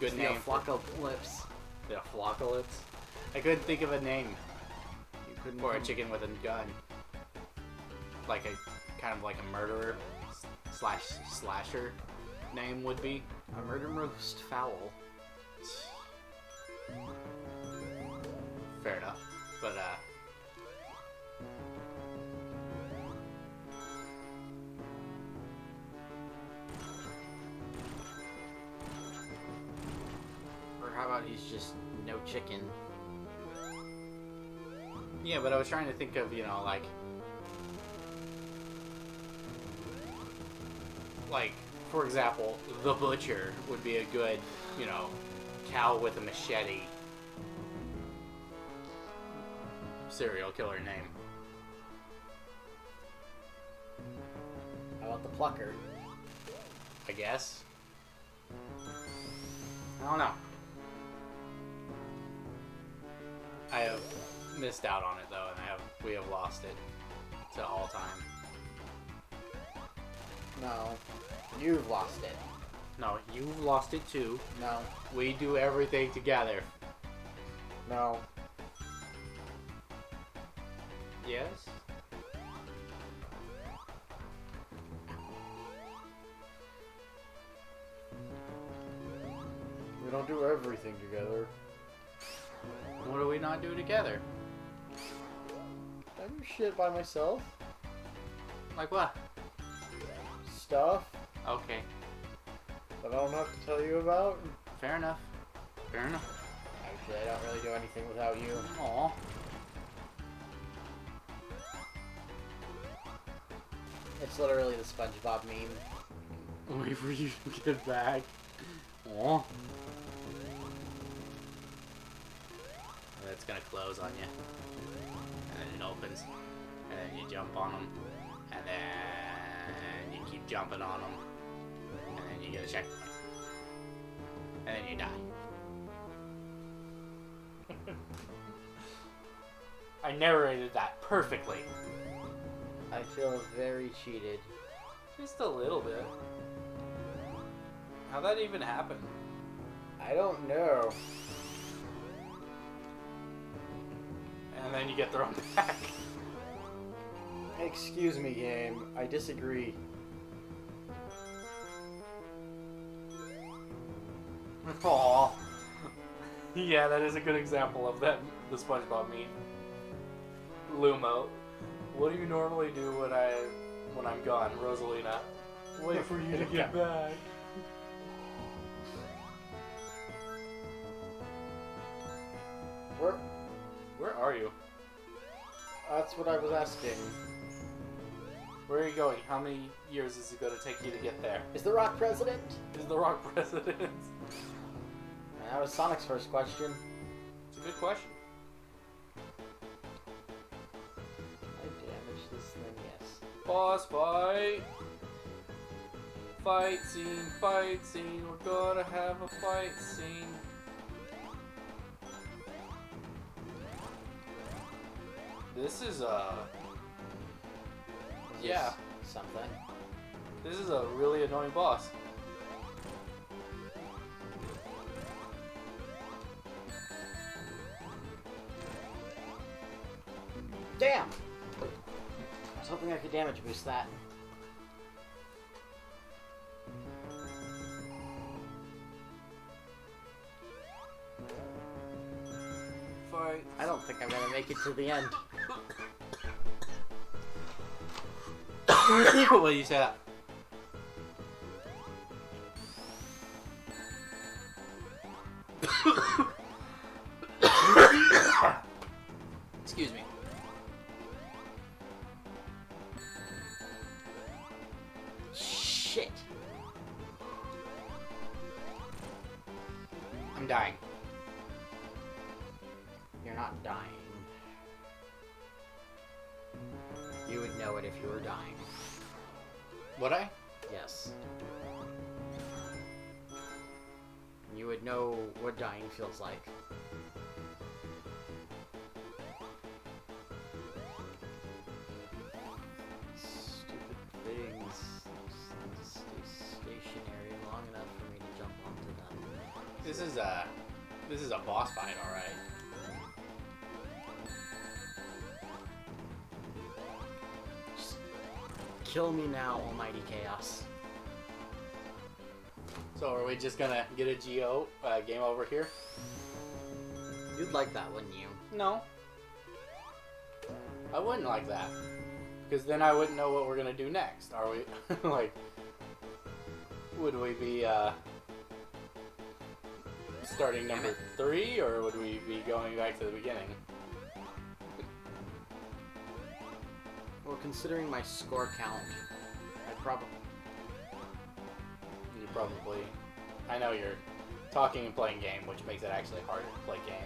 good name. The Flockocalypse. The Flockocalypse? I couldn't think of a name. You couldn't. For a chicken with a gun. Like a, kind of like a murderer slash slasher name would be. A murder roast fowl. Fair enough. But, Or how about he's just no chicken? yeah, but I was trying to think of, you know, like, for example, the Butcher would be a good, you know, cow with a machete serial killer name. How about the Plucker? I guess. I don't know. I have missed out on it though, and we have lost it to all time. No. You've lost it. No, you've lost it too. No. We do everything together. No. Yes? We don't do everything together. What do we not do together? do shit by myself. Like what? Stuff Okay. that I don't have to tell you about. Fair enough. Fair enough. Actually, I don't really do anything without you. Aw. It's literally the SpongeBob meme. Wait for you to get back. Aw. That's gonna close on you. And then it opens. And then you jump on them. And then you keep jumping on them. And then you get a checkpoint. And then you die. I narrated that perfectly. I feel very cheated. Just a little bit. How'd that even happen? I don't know. And then you get thrown back. Excuse me, game. I disagree. Aww. Yeah, that is a good example of that. The SpongeBob meme. Lumo. What do you normally do when I'm gone, Rosalina? Wait for you to get back. Where are you? That's what I was asking. Where are you going? How many years is it going to take you to get there? Is The Rock president? Is The Rock president? That was Sonic's first question. It's a good question. I damaged this thing, yes. Boss fight! Fight scene, fight scene. We're gonna have a fight scene. This is yeah, Something. this is a really annoying boss. Damn! I was hoping I could damage boost that. Fight. I don't think I'm gonna make it to the end. What do you say that? Excuse me. Shit! I'm dying. You're not dying. You would know it if you were dying. Would I? Yes. You would know what dying feels like. Stupid things just need to stay stationary long enough for me to jump onto them. This is a boss fight, all right. Just kill me now, Almighty Chaos. So are we just gonna get a game over here? You'd like that, wouldn't you? No. I wouldn't like that. Because then I wouldn't know what we're gonna do next. Are we like would we be starting number 3 or would we be going back to the beginning? Well, considering my score count, I'd probably... You probably I know you're talking and playing game, which makes it actually harder to play game.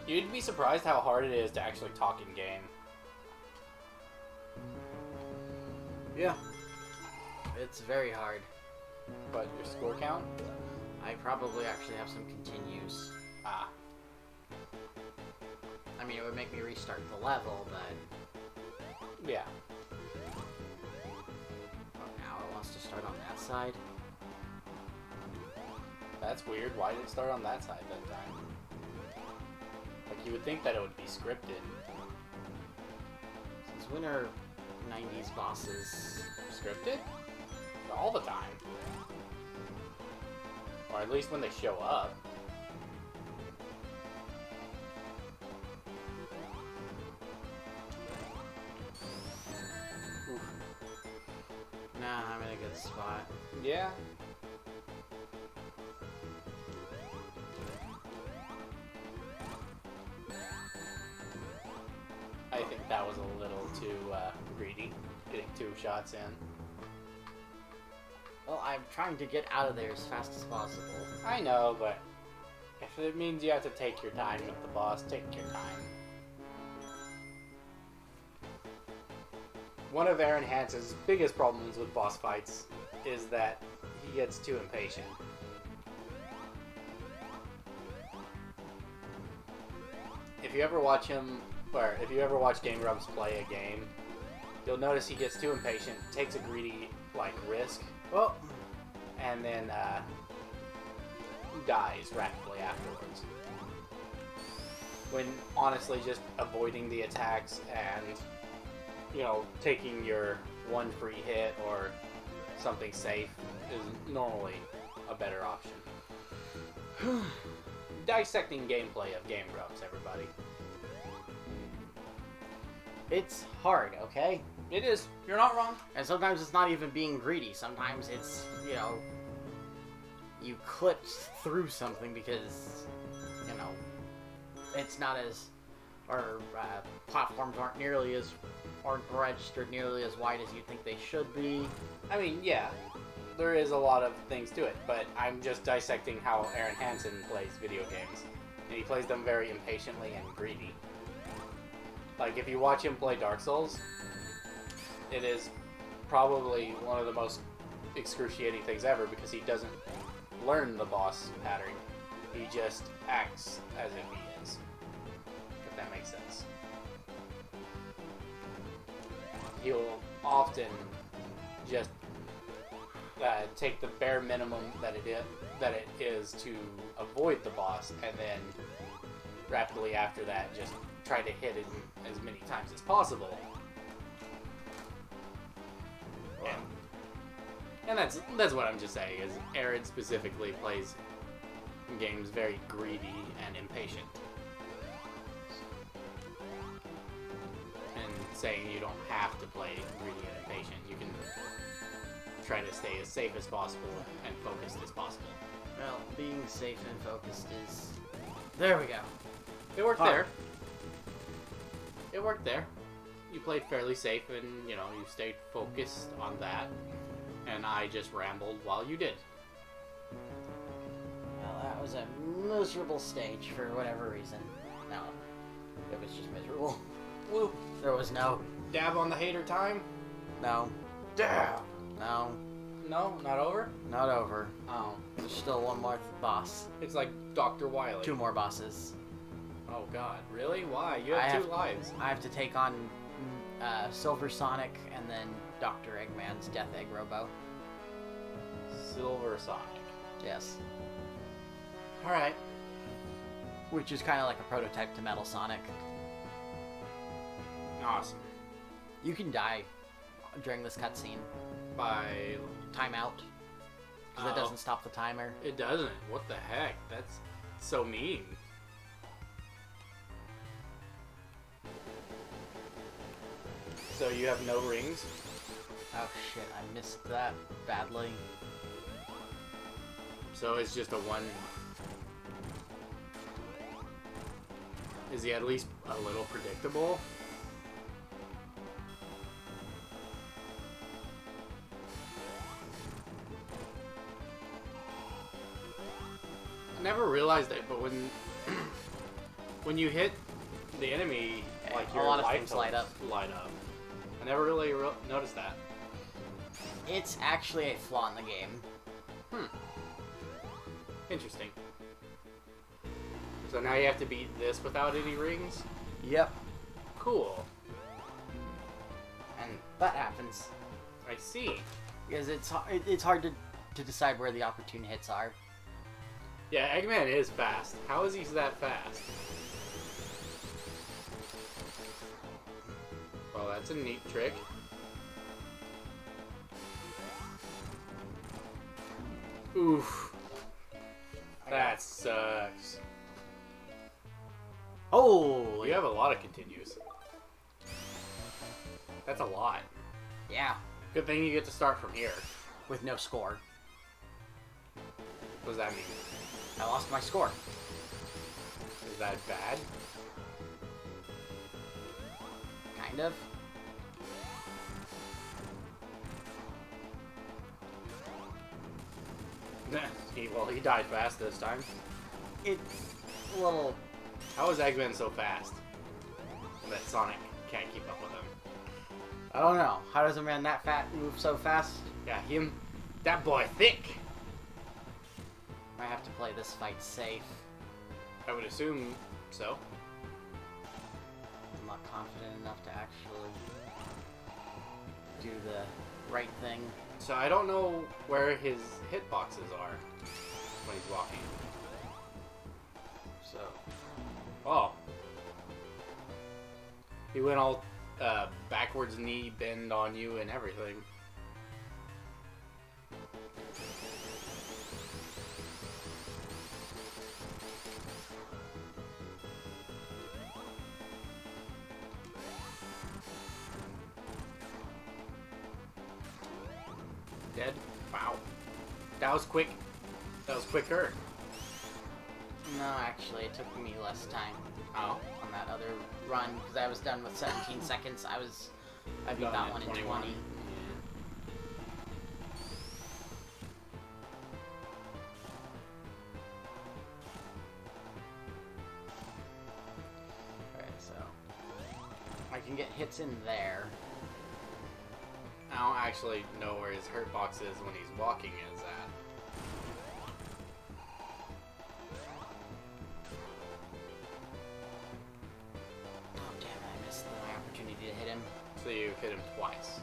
You'd be surprised how hard it is to actually talk in game. Yeah. It's very hard. But your score count? I probably actually have some continues. Ah. I mean, it would make me restart the level, but... Yeah. Oh, now it wants to start on that side? That's weird. Why did it start on that side that time? Like, you would think that it would be scripted. Since when are 90s bosses... Scripted? All the time. Or at least when they show up. spot. Yeah. I think that was a little too greedy, getting 2 shots in. Well, I'm trying to get out of there as fast as possible. I know, but if it means you have to take your time with the boss, take your time. One of Aaron Hansen's biggest problems with boss fights is that he gets too impatient. If you ever watch him, or if you ever watch Game Grumps play a game, you'll notice he gets too impatient, takes a greedy, risk, Well, and then dies rapidly afterwards. When honestly just avoiding the attacks and, taking your one free hit or something safe is normally a better option. Dissecting gameplay of Game Grumps, everybody. it's hard, okay? It is. You're not wrong. And sometimes it's not even being greedy. Sometimes it's, you clipped through something because, it's not as, or platforms aren't registered nearly as wide as you think they should be. I mean, yeah, there is a lot of things to it, but I'm just dissecting how Aaron Hansen plays video games. And he plays them very impatiently and greedy. Like, if you watch him play Dark Souls, it is probably one of the most excruciating things ever because he doesn't learn the boss pattern. He just acts as if he is. If that makes sense. He'll often just take the bare minimum that it is to avoid the boss, and then rapidly after that just try to hit it as many times as possible. And that's what I'm just saying, is Aaron specifically plays games very greedy and impatient. And saying you don't have to play greedy and impatient. You can try to stay as safe as possible and focused as possible. Well, being safe and focused is... There we go. It worked Hard. there. It worked there. You played fairly safe and, you stayed focused on that. And I just rambled while you did. Well, that was a miserable stage for whatever reason. No, it was just miserable. Woo. There was no... Dab on the hater time? No. Dab! No. No, not over? Not over. Oh. There's still one more boss. It's like Dr. Wily. 2 more bosses. Oh god, really? Why? You have 2 lives. I have to take on Silver Sonic and then Dr. Eggman's Death Egg Robo. Silver Sonic. Yes. Alright. Which is kind of like a prototype to Metal Sonic. Awesome. You can die during this cutscene. By... Timeout. Because it doesn't stop the timer. It doesn't. What the heck? That's so mean. So you have no rings? Oh shit, I missed that badly. So it's just a 1... Is he at least a little predictable? I never realized it, but when you hit the enemy, like your a lot of light things light up. Light up. I never really noticed that. It's actually a flaw in the game. Interesting. So now you have to beat this without any rings? Yep. Cool. And that happens. I see. Because it's hard to decide where the opportune hits are. Yeah, Eggman is fast. How is he that fast? Well, that's a neat trick. Oof. That sucks. Oh! You have a lot of continues. That's a lot. Yeah. Good thing you get to start from here. with no score. What does that mean? I lost my score. Is that bad? Kind of. Well, he died fast this time. It's a little... How is Eggman so fast that Sonic can't keep up with him? I don't know. How does a man that fat move so fast? Yeah, that boy thick. I have to play this fight safe. I would assume so. I'm not confident enough to actually do the right thing. So I don't know where his hitboxes are when he's walking. So, Oh. He went all backwards knee bend on you and everything. Dead? Wow. That was quick. That was quicker. no, actually, it took me less time Oh. on that other run because I was done with 17 seconds. I beat Done that at one in 21. 20. Alright, so I can get hits in there. I don't actually know where his hurt box is when he's walking is at. Oh damn it, I missed my opportunity to hit him. So you hit him twice.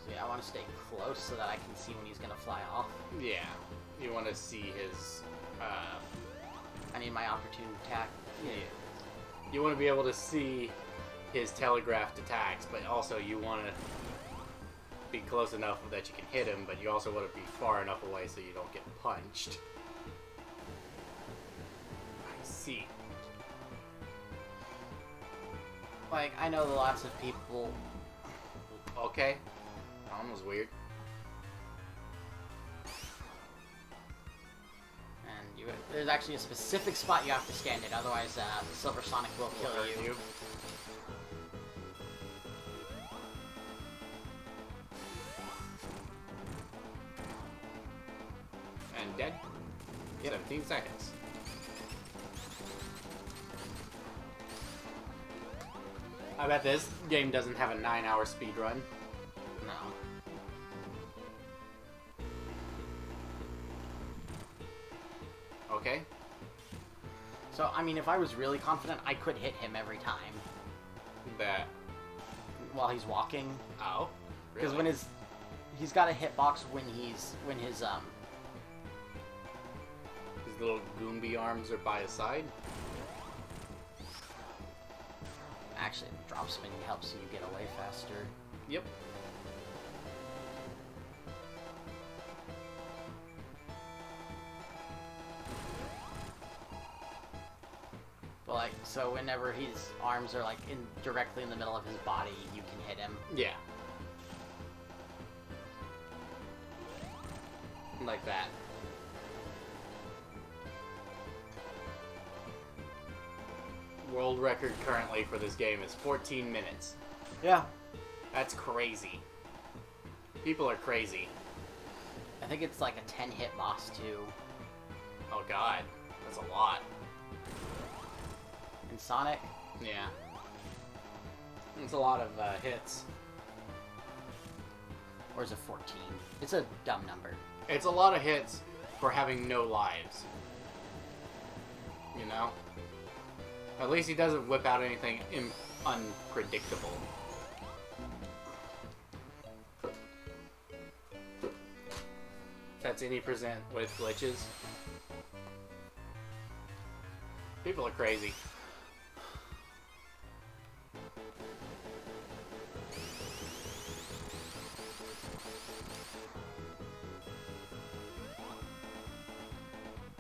So yeah, I want to stay close so that I can see when he's gonna fly off. Yeah. You want to see his I need my opportune attack. you want to be able to see his telegraphed attacks, but also you want to be close enough that you can hit him, but you also want to be far enough away so you don't get punched. I see. Like, I know lots of people... Okay. That one was weird. And there's actually a specific spot you have to stand in, otherwise Silver Sonic will kill you. And dead. Yep. 17 seconds. I bet this game doesn't have a 9-hour speed run. No. Okay. So, I mean, if I was really confident, I could hit him every time That. while he's walking. Oh. Because Really? when he's got a hitbox when his His little Goomby arms are by his side. actually drop spin helps you get away faster. Yep. But like, so whenever his arms are like directly in the middle of his body, you can hit him. Yeah. Like that. World record currently for this game is 14 minutes. Yeah. That's crazy. People are crazy. I think it's like a 10 hit boss too. Oh god. That's a lot. In Sonic, Yeah. It's a lot of hits. or is it 14? It's a dumb number. It's a lot of hits for having no lives. You know? At least he doesn't whip out anything unpredictable. That's any percent with glitches. People are crazy.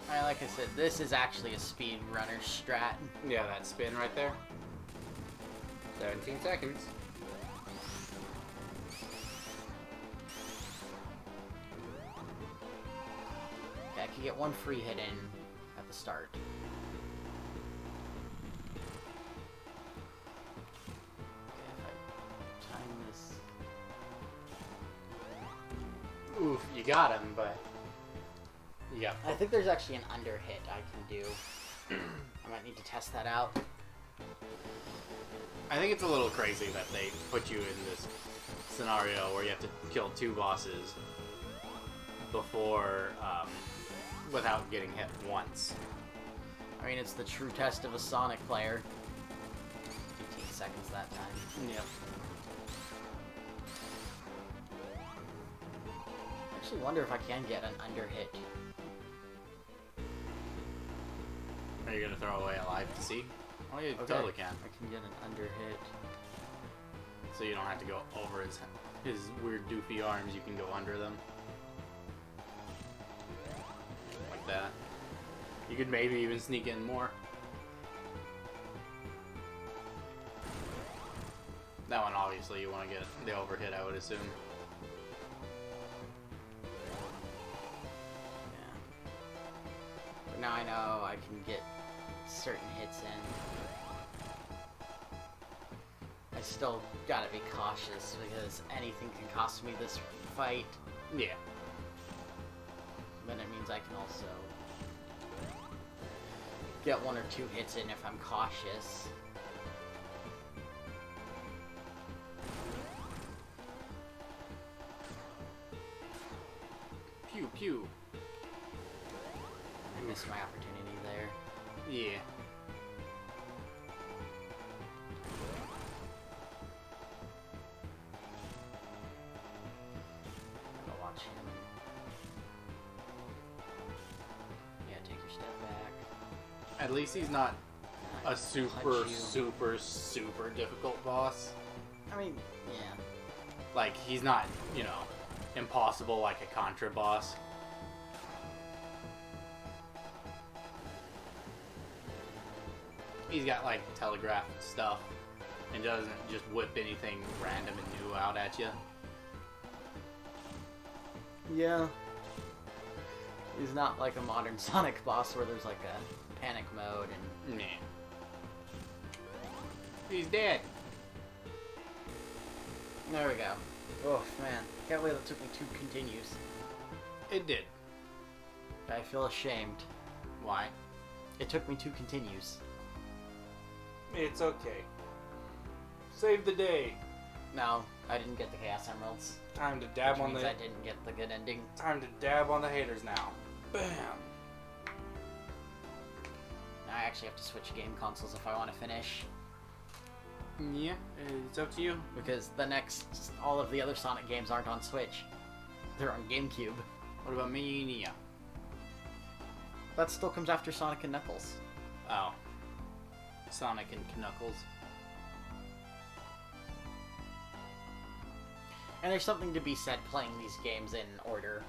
Like I said, this is actually a speedrunner strat. Yeah, that spin right there. 17 seconds. Okay, I could get one free hit in at the start. Okay, if I time this... Oof, you got him, but... Yeah. I think there's actually an under hit I can do. I might need to test that out. I think it's a little crazy that they put you in this scenario where you have to kill 2 bosses before, without getting hit once. I mean, it's the true test of a Sonic player. 15 seconds that time. Yep. I actually wonder if I can get an under hit. Are you gonna throw away a life to see? Oh, you Okay, totally can. I can get an under hit. So you don't have to go over his weird doofy arms, you can go under them. Like that. You could maybe even sneak in more. That one, obviously, you want to get the overhit, I would assume. Yeah. But now I know I can get certain hits in. I still gotta be cautious because anything can cost me this fight. Yeah. But it means I can also get 1 or 2 hits in if I'm cautious. Pew pew. I missed my opportunity there. Yeah. Gotta watch him. Yeah, take your step back. At least he's not a Punch super, you. super, super difficult boss. I mean, yeah. Like, he's not, you know, impossible like a Contra boss. He's got, like, telegraph stuff and doesn't just whip anything random and new out at you. Yeah. He's not like a modern Sonic boss where there's like a panic mode and... Nah. He's dead. There we go. Oh, man. Can't believe that took me 2 continues. It did. I feel ashamed. Why? It took me 2 continues. It's okay. Save the day. No, I didn't get the Chaos Emeralds. Time to dab Which on means the... I didn't get the good ending. Time to dab on the haters now. Bam. Now I actually have to switch game consoles if I want to finish. Yeah, it's up to you. Because all of the other Sonic games aren't on Switch. They're on GameCube. What about Mania? That still comes after Sonic and Knuckles. Oh. Sonic and Knuckles. And there's something to be said playing these games in order.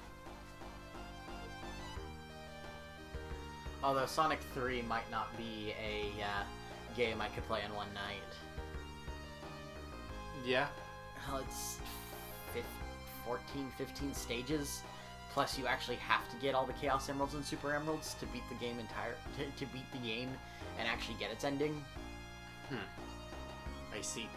Although Sonic 3 might not be a game I could play in one night. Yeah. Well, it's 15 stages. Plus, you actually have to get all the Chaos Emeralds and Super Emeralds to beat the game to beat the game and actually get its ending. I see.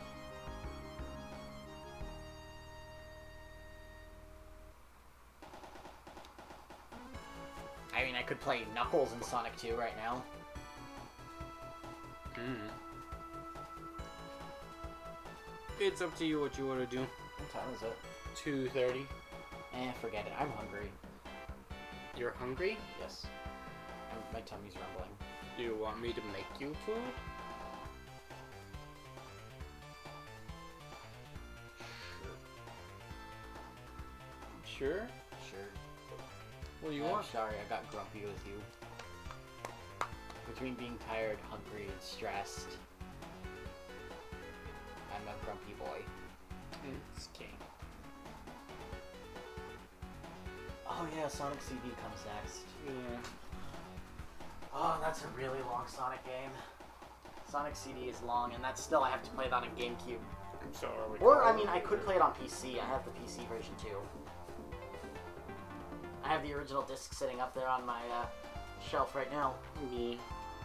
I mean, I could play Knuckles in Sonic 2 right now. It's up to you what you want to do. What time is it? 2:30. Forget it. I'm hungry. You're hungry? Yes. My tummy's rumbling. Do you want me to make you food? Sure? Sure. What do you I'm want? sorry, I got grumpy with you. Between being tired, hungry, and stressed, I'm a grumpy boy. It's king. Oh yeah, Sonic CD comes next. Yeah. Oh, that's a really long Sonic game. Sonic CD is long, and that's still I have to play it on a GameCube. So are we? Or I mean, I could play it on PC. I have the PC version too. I have the original disc sitting up there on my shelf right now. Me.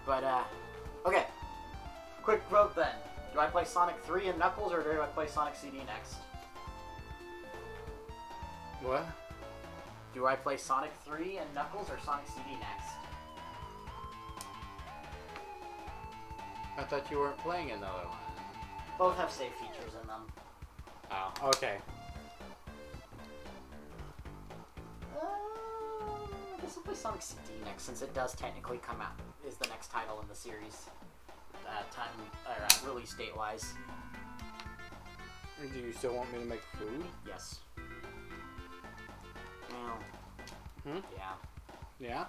But okay. Quick vote then. Do I play Sonic 3 and Knuckles, or do I play Sonic CD next? What? Do I play Sonic 3 and Knuckles, or Sonic CD next? I thought you weren't playing another one. Both have save features in them. Oh, okay. I guess I'll play Sonic CD next, since it does technically come out, is the next title in the series. Release date wise. Do you still want me to make food? Yes. Well. Yeah. Yeah?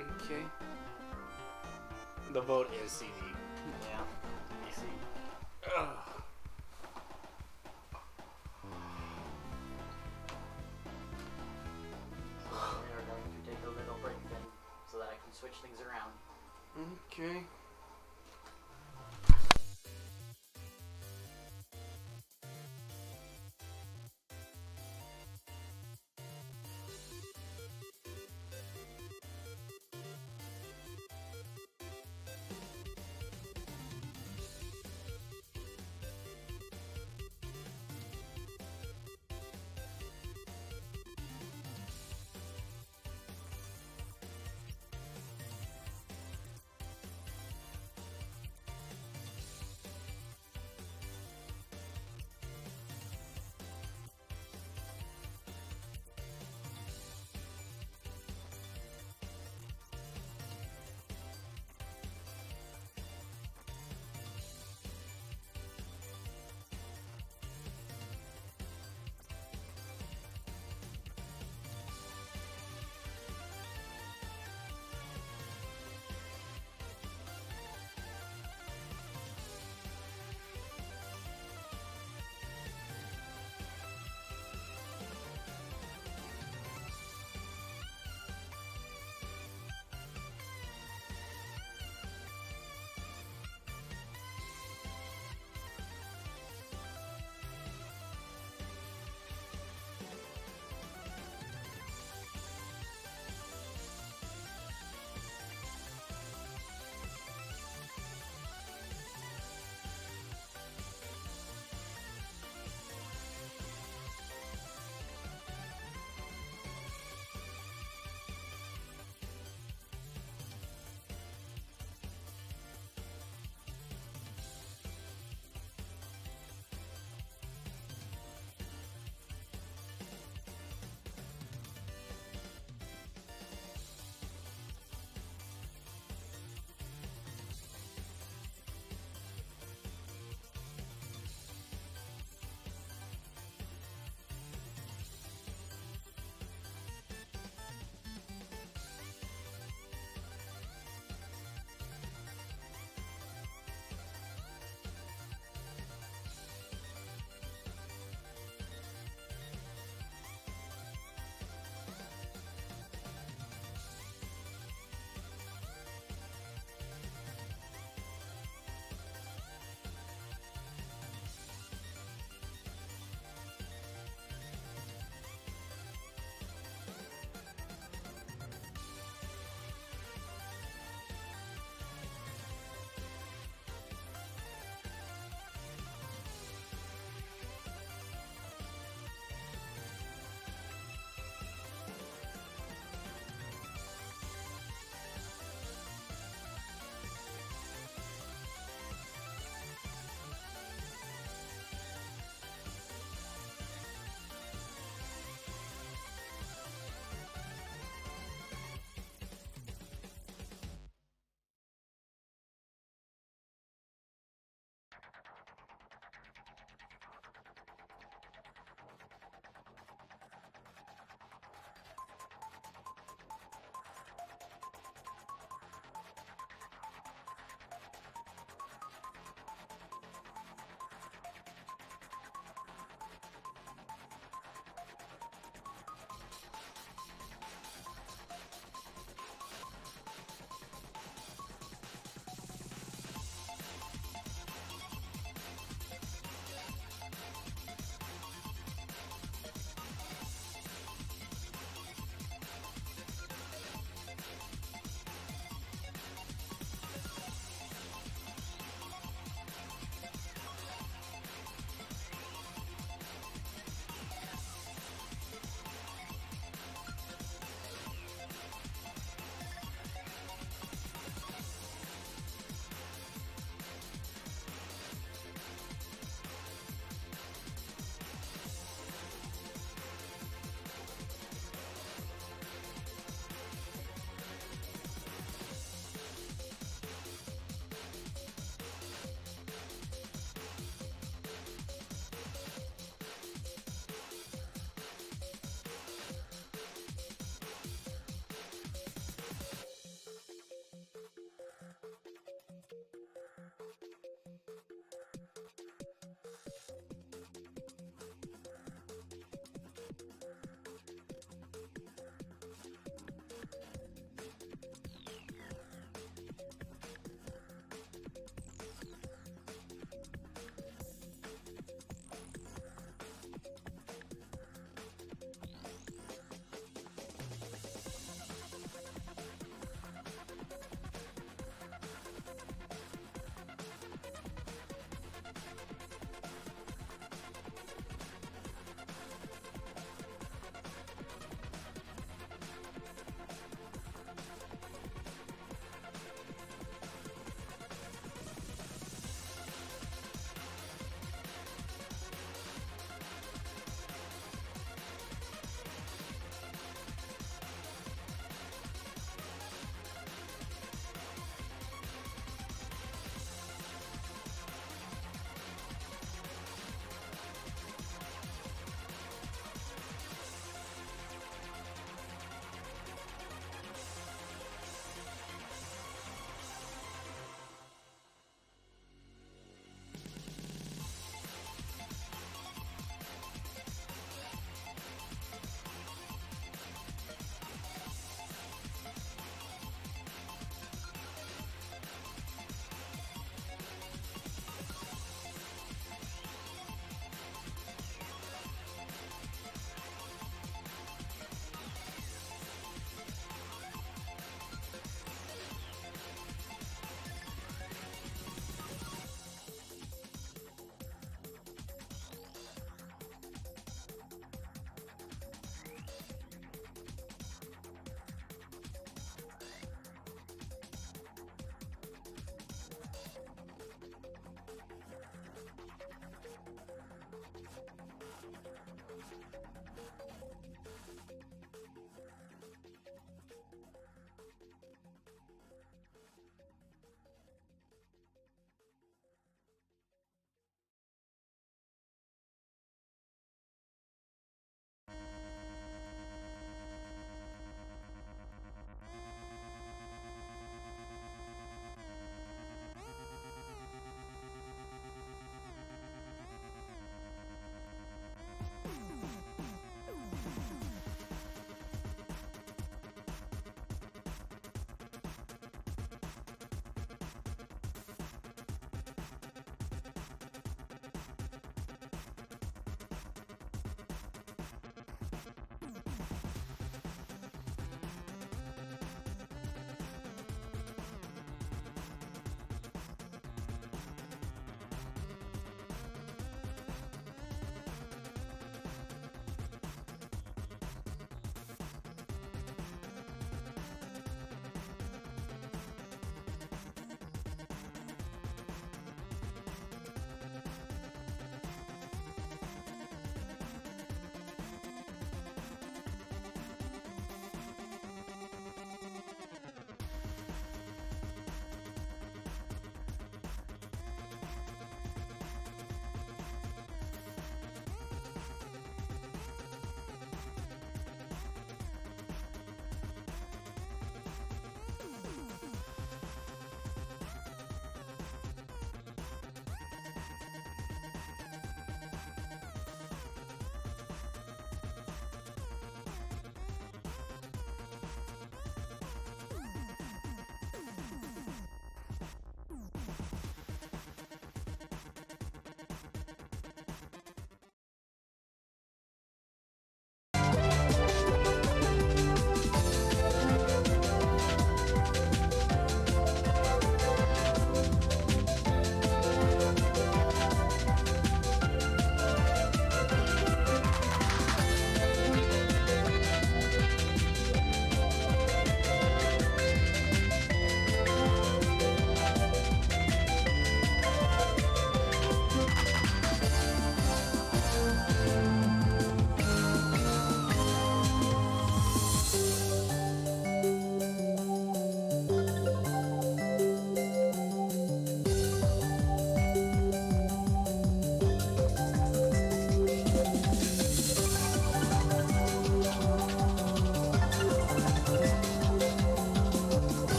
Okay. The vote is CD. Yeah. I see. Ugh. So we are going to take a little break then, so that I can switch things around. Okay.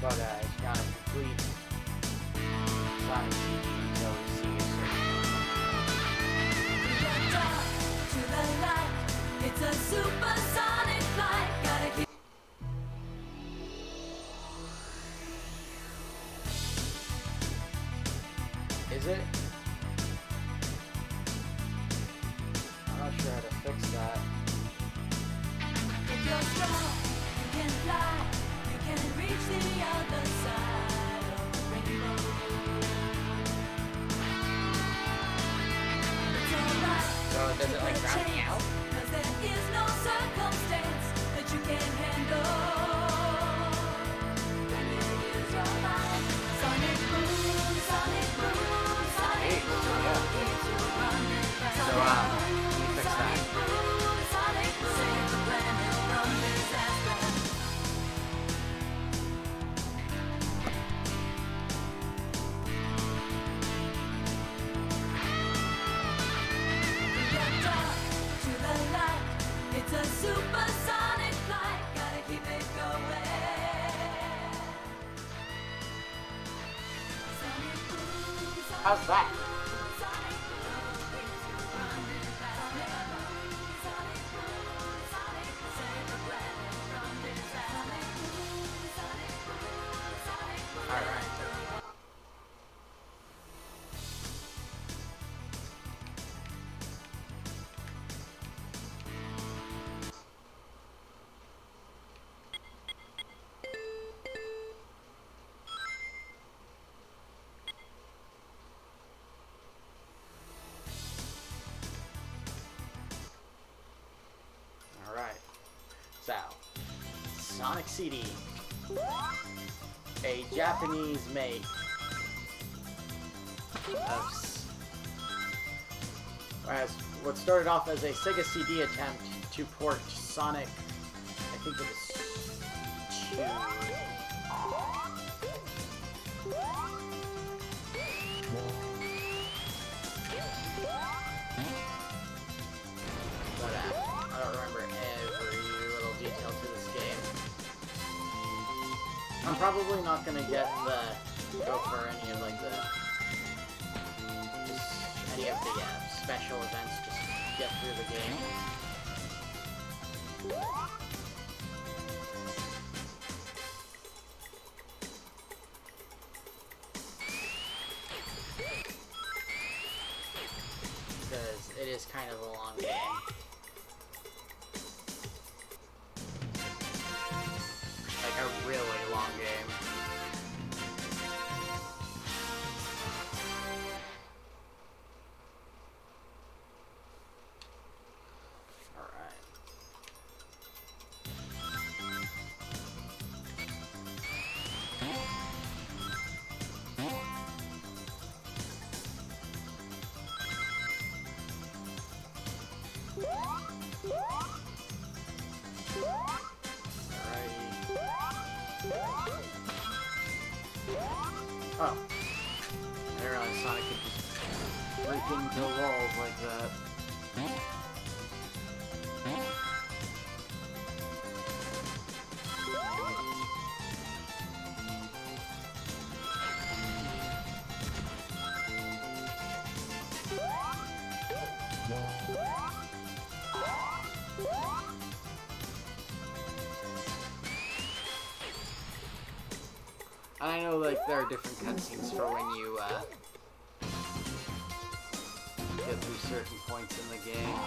But it's not a complete Sonic CD until we see a To the light, it's a supersonic flight. Gotta keep. Is it? I'm not sure how to fix that. If you're strong, you can fly. You can reach the other side of the rainbow. It's alright. So does it like drown me out? 'Cause there is no circumstance that you can't handle. When you use your mind. Sonic boom, sonic boom, sonic boom. Keeps you running fast. So, can you fix that? Sonic boom, sonic boom. Save the planet from disaster. From the dark to the light, it's a supersonic flight. Gotta keep it going. Sonic boom, sonic How's that? boom, sonic boom. Keeps you running fast. Sonic boom, sonic boom, sonic boom. Save the planet from disaster. Sonic boom, sonic boom, sonic boom. All right. All right. So, Sonic CD, a Japanese make of whereas what started off as a Sega CD attempt to port Sonic, I think it was 2. But I don't remember every little detail to this game. I'm probably not gonna go for any of like any of the special events. Just get through the game. Because it is kind of a long game. Like a really long game. Alright. Oh. I didn't realize Sonic could just break into walls like that. And I know, like, there are different cutscenes for when you, get through certain points in the game.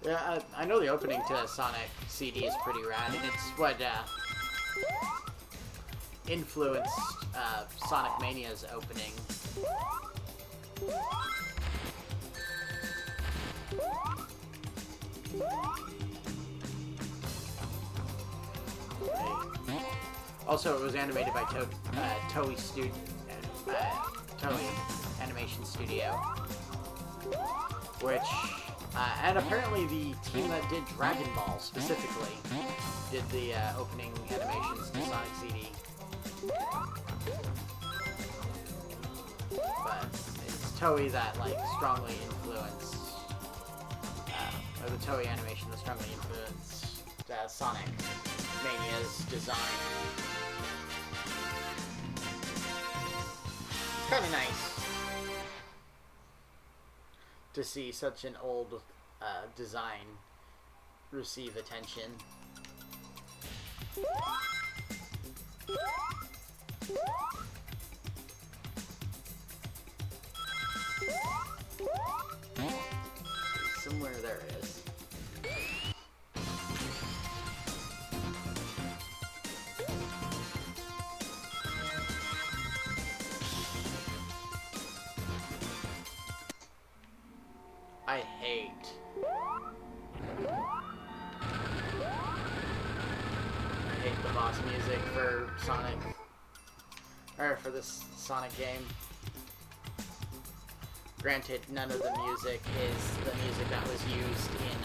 Yeah, I know the opening to Sonic CD is pretty rad, and it's what, influenced, Sonic Mania's opening. Also, it was animated by Toei Animation Studio, which, and apparently the team that did Dragon Ball specifically did the opening animations to Sonic CD. But it's Toei that like strongly influenced, or the Toei animation that strongly influenced Sonic Mania's design. It's kind of nice to see such an old design receive attention. Somewhere there is. I hate the boss music for Sonic, or for this Sonic game. Granted, none of the music is the music that was used in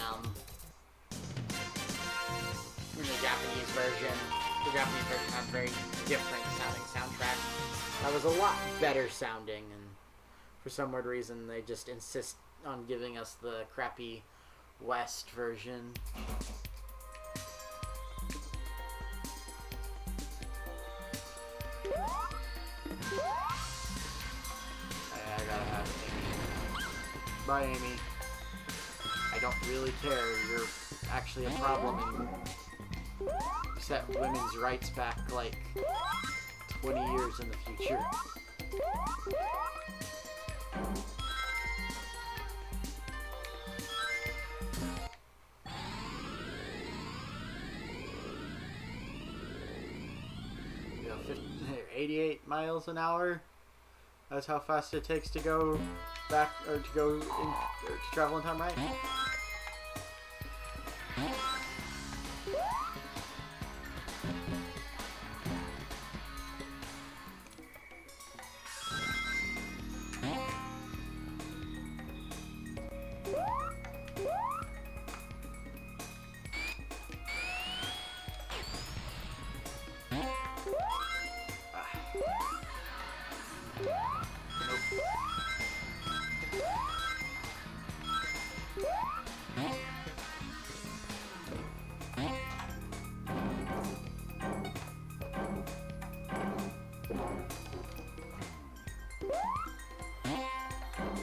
the Japanese version. The Japanese version had very different sounding soundtrack. That was a lot better sounding, and for some weird reason they just insist on giving us the crappy West version. I gotta have Amy. Bye, Amy. I don't really care. You're actually a problem and you set women's rights back like 20 years in the future. You know, 88 miles an hour. That's how fast it takes to go back, or to go in, or to travel in time, right?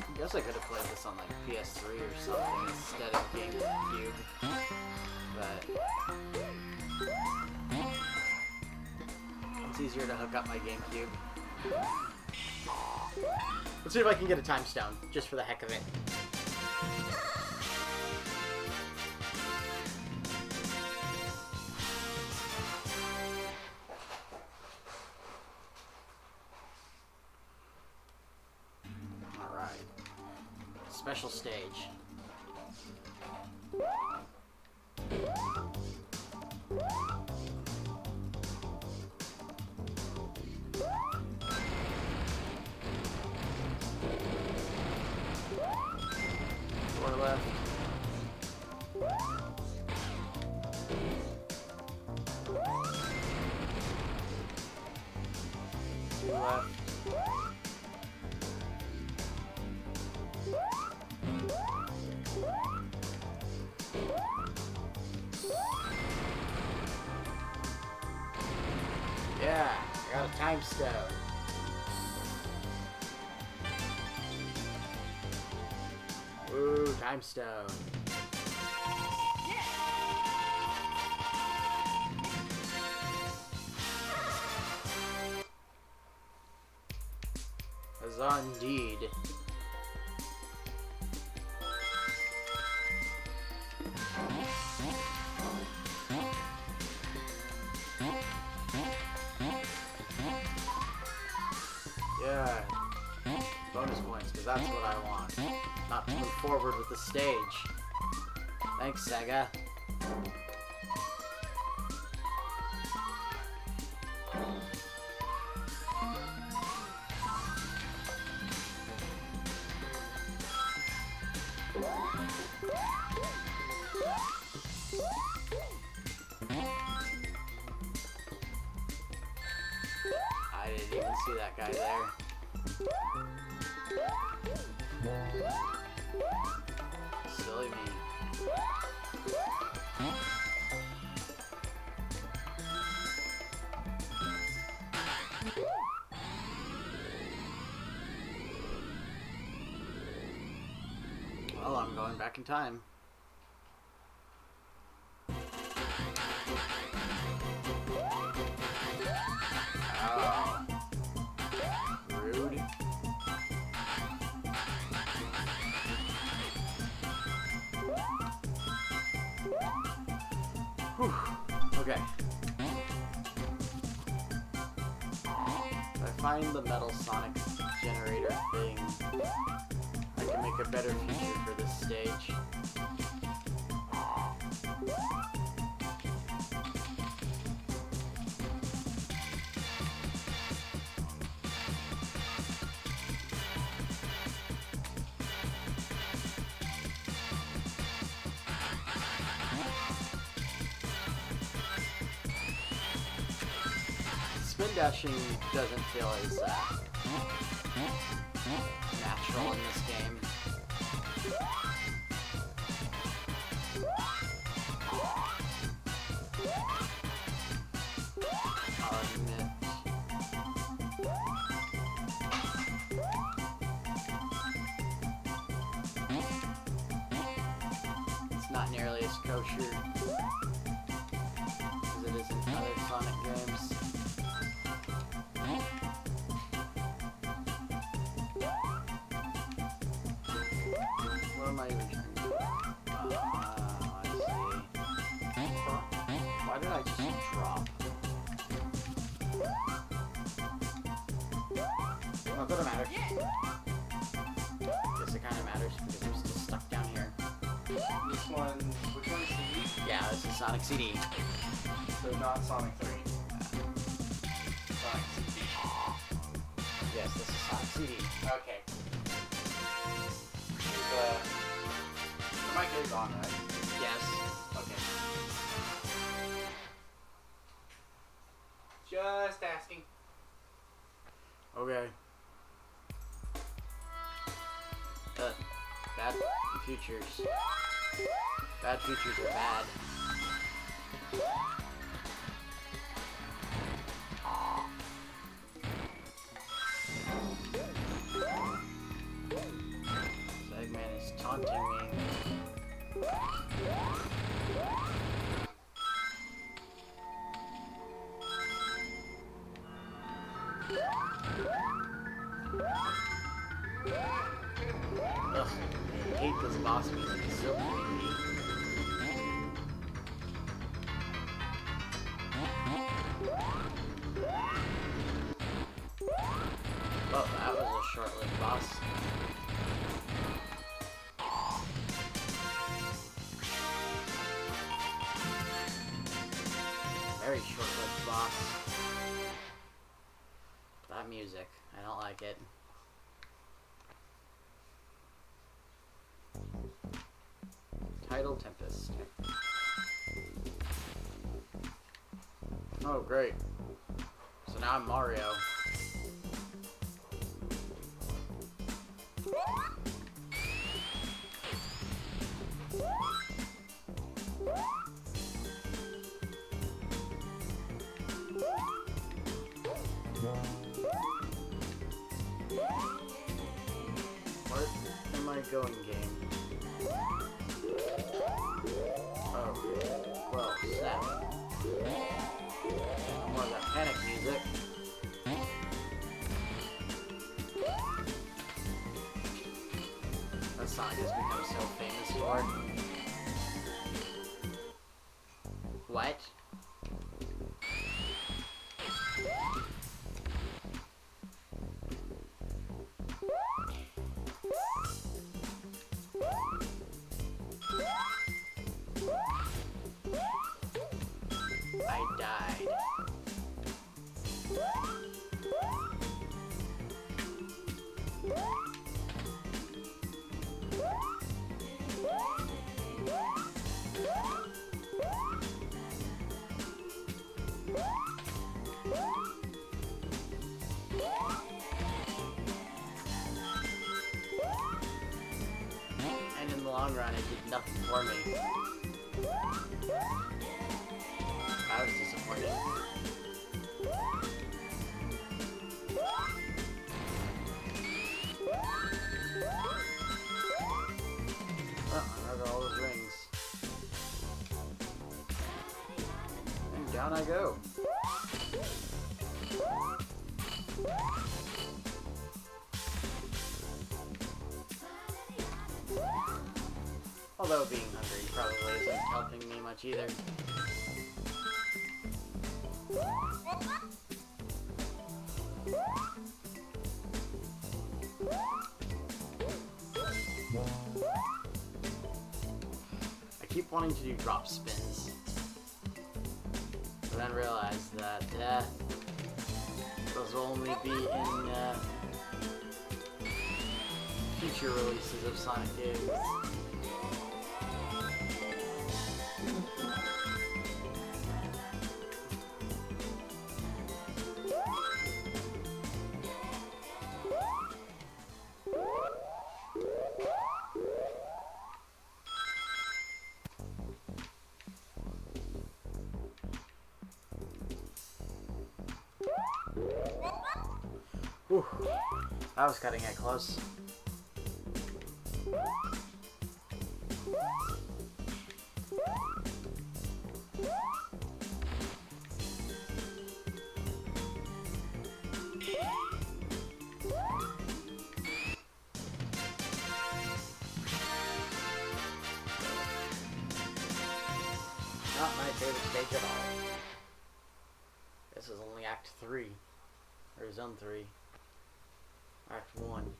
I guess I could have played this on like PS3 or something instead of GameCube, but it's easier to hook up my GameCube. Let's see if I can get a time stone, just for the heck of it. Special stage. Four left. Two left. Yeah, I got a time stone. Ooh, time stone. Huzzah indeed. Yeah, bonus points, because that's what I want. Not to move forward with the stage. Thanks, Sega. I didn't even see that guy there. Silly me. Well, I'm going back in time. Oh. Rude. Whew. Okay. If I find the metal sonic generator thing, I can make a better future for this stage. Spin dashing doesn't feel as natural in this game. I'll admit. It's not nearly as kosher as it is in other Sonic games. What am I even trying to do? I see. Why did I just drop? Not that it matters. Guess it kind of matters because I'm still stuck down here. This one, which one is CD? Yeah, this is Sonic CD. So not Sonic 3. Sonic CD. Yes, this is Sonic CD. Okay. The mic is on, right? Yes. Okay. Just asking. Okay. Bad futures. Bad futures are bad. Eggman is taunting me. Ugh, I hate this boss music, it's so creepy. Oh, that was a short-lived boss. Very short-lived boss. That music, I don't like it. Tidal Tempest. Oh, great. So now I'm Mario. Where am I going, game? Oh, well, snap. More of that panic music. That song has become so famous for. What? I died. long run, it did nothing for me. I was disappointed. Oh, I got all those rings. And down I go. Although being hungry probably isn't helping me much either. I keep wanting to do drop spins, but then realize that those will only be in future releases of Sonic games. Whew. That was cutting it close. Not my favorite stage at all. This is only Act 3. Or Zone 3. Act 1.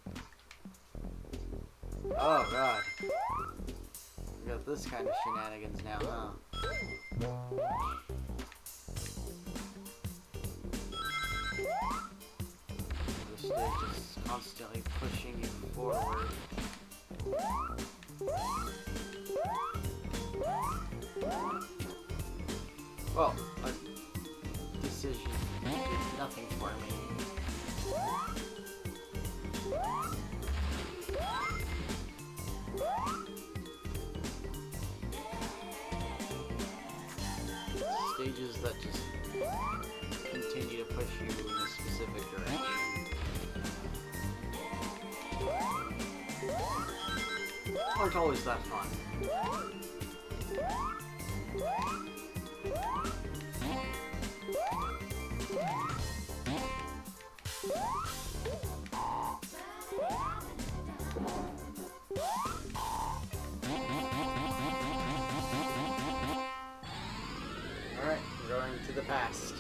Oh god. We got this kind of shenanigans now, huh? The stage is constantly pushing you forward. Well, a decision did nothing for me. Stages that just continue to push you in a specific direction aren't always that fun. Alright, we're going to the past.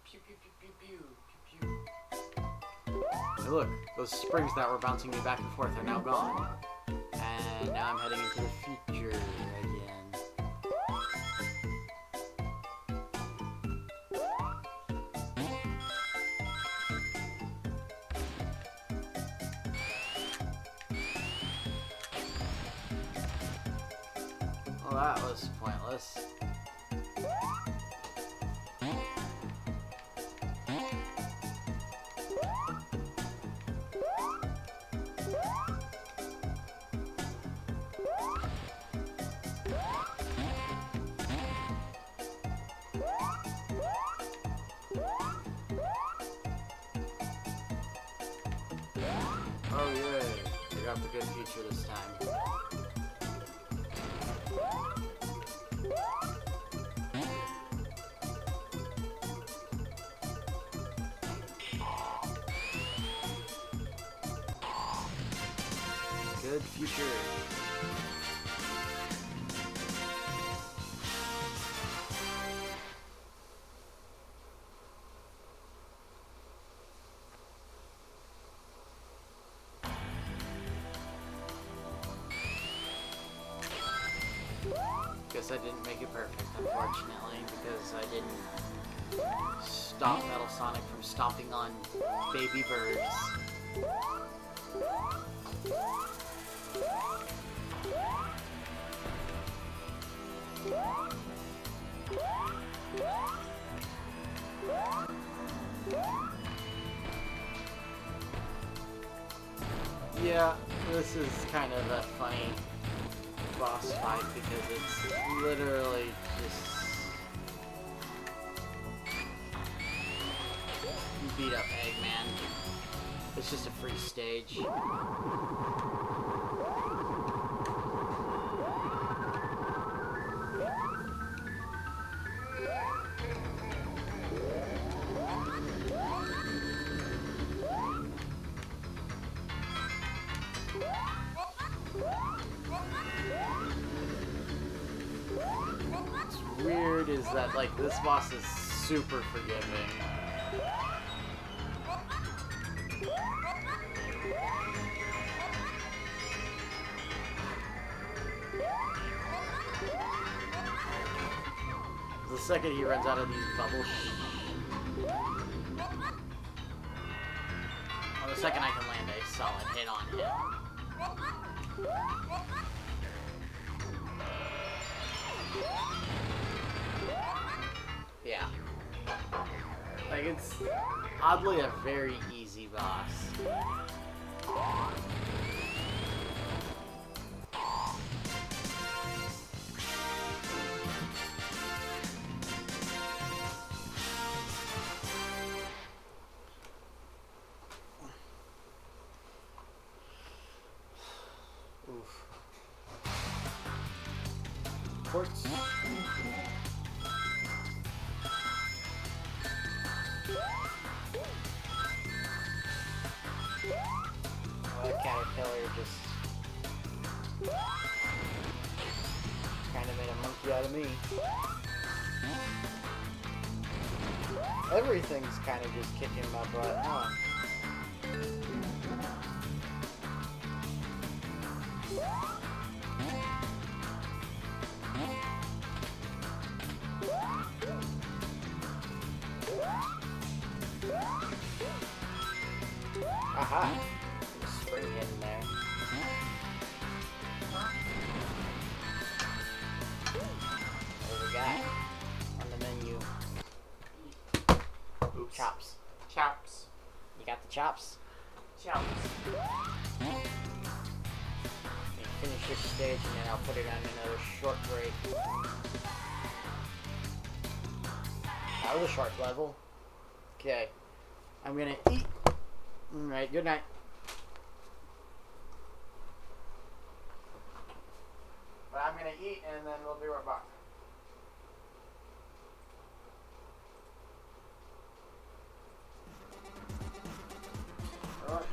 Pew pew pew pew pew pew pew. Hey look, those springs that were bouncing me back and forth are now gone. And now I'm heading into the future again. Well, that was pointless. Oh yay, I got the good future this time. Good future. Guess I didn't make it perfect, unfortunately, because I didn't stop Metal Sonic from stomping on baby birds. Yeah, this is kind of a funny boss fight because it's literally just you beat up Eggman. It's just a free stage. What's weird is that like this boss is super forgiving. The second he runs out of these bubbles, or the second I can land a solid hit on him. Yeah. Like, it's oddly a very easy boss. Oof. Quartz. That caterpillar just kind of made a monkey out of me. Everything's kind of just kicking my butt, huh? Aha! Spring hit in there. What do we got on the menu? Oops. Chops. Chops. You got the chops? Chops. You finish this stage and then I'll put it on another short break. That was a short level. Okay. I'm gonna eat. Alright, good night. But I'm gonna eat and then we'll be right back. Alright.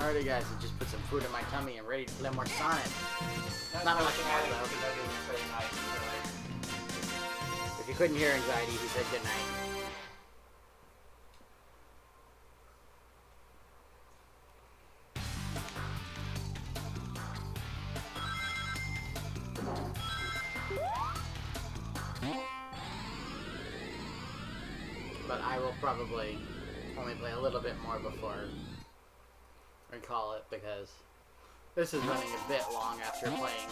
Alrighty guys, I just put some food in my tummy and ready to play more Sonic. That's Not not much looking more, at it though. because that didn't say nice. If you couldn't hear Anxiety, he said goodnight. But I will probably only play a little bit more before we call it, because this is running a bit long after playing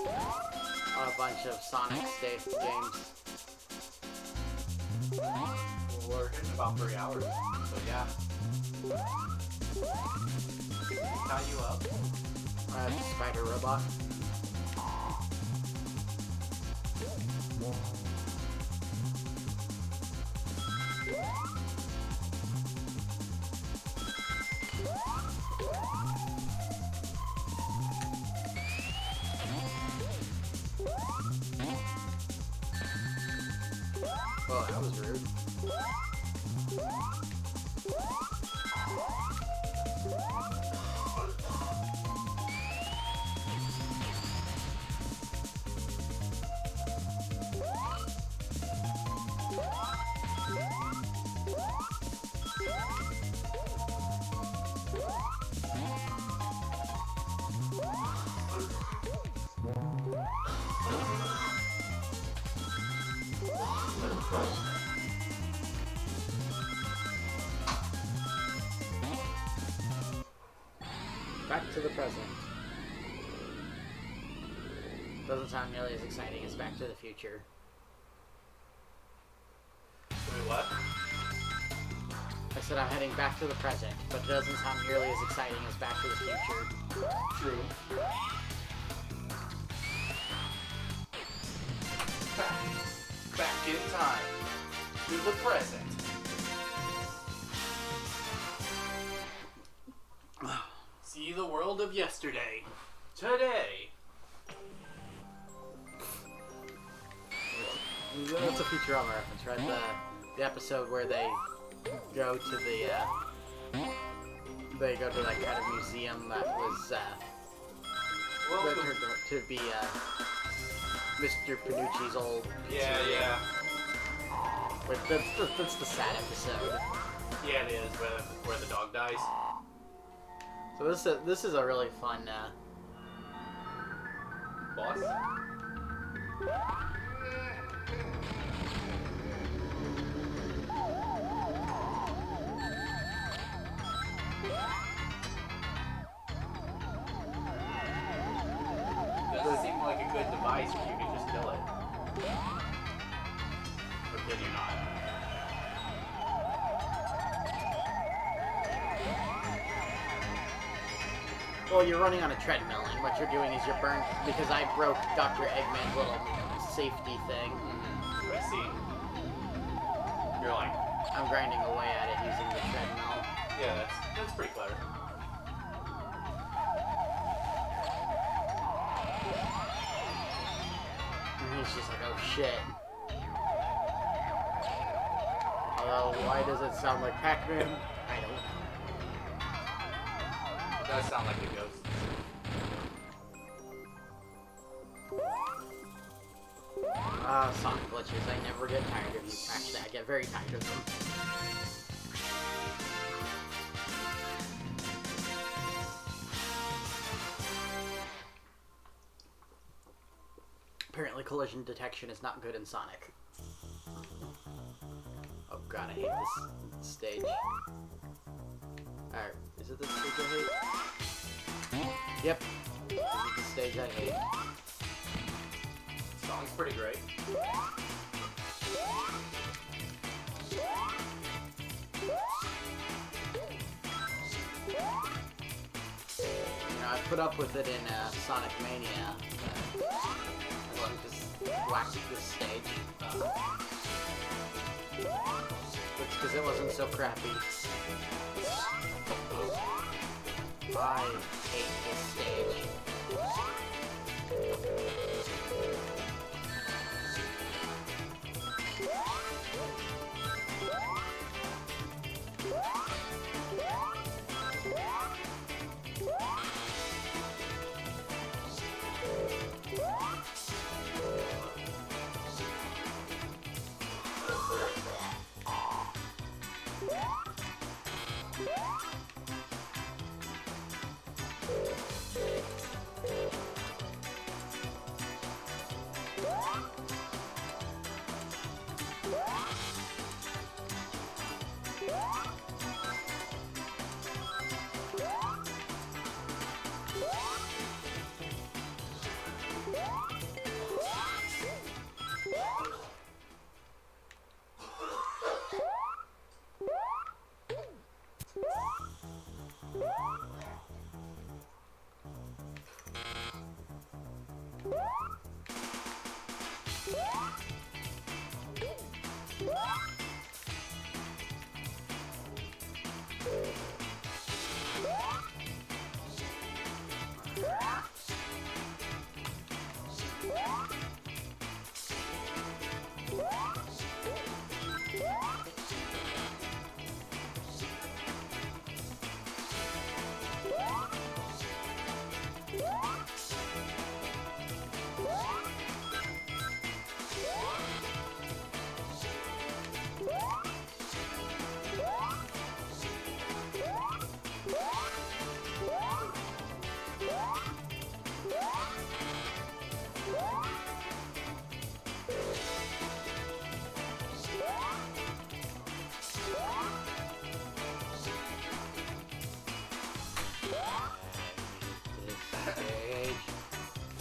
a bunch of Sonic State games. Well, we're hitting about 3 hours, so yeah. Tie you up. Spider Robot. Oh, that was rude. Back to the present. Doesn't sound nearly as exciting as Back to the Future. Wait, what? I said I'm heading back to the present, but it doesn't sound nearly as exciting as Back to the Future. True. Back in time. To the present. See the world of yesterday. Today. That's a Futurama reference, right? The episode where they go to the that kind of museum that was that Welcome. turned out to be Mr. Panucci's old Yeah, pizzeria. yeah. But that's the sad episode. Yeah, it is, where the dog dies. So this is a really fun Boss? Doesn't seem like a good device if you can just kill it. Or can you not? well, you're running on a treadmill, and what you're doing is you're burned because I broke Dr. Eggman's little safety thing. I see. You're like, I'm grinding away at it using the treadmill. yeah, that's pretty clever. And he's just like, oh shit. Although, why does it sound like Pac-Man? I don't know. It does sound like a ghost. Sonic glitches. I never get tired of you. Actually, I get very tired of them. Apparently, collision detection is not good in Sonic. Oh god, I hate this stage. Alright, is it this stage I hate? Yep. This is the stage I hate. Song's pretty great. You know, I put up with it in Sonic Mania. I wasn't just whacked this stage. It's because it wasn't so crappy. I hate this stage.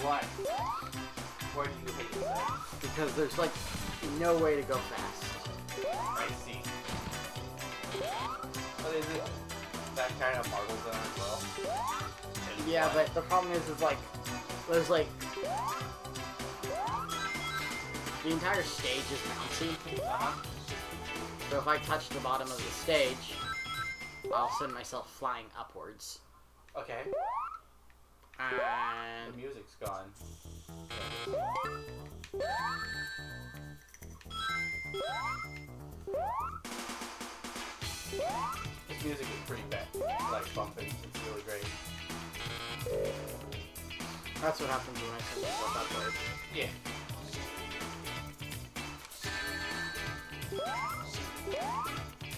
Why? Why do you hate that? Because there's like no way to go fast. I see. But is it that kind of Marvel Zone as well? Yeah, but the problem is like, there's like, the entire stage is bouncy. So if I touch the bottom of the stage, I'll send myself flying upwards. Okay. And The music's gone. This music is pretty bad. Like bumping. It's really great. that's what happens when I send myself upwards. Yeah.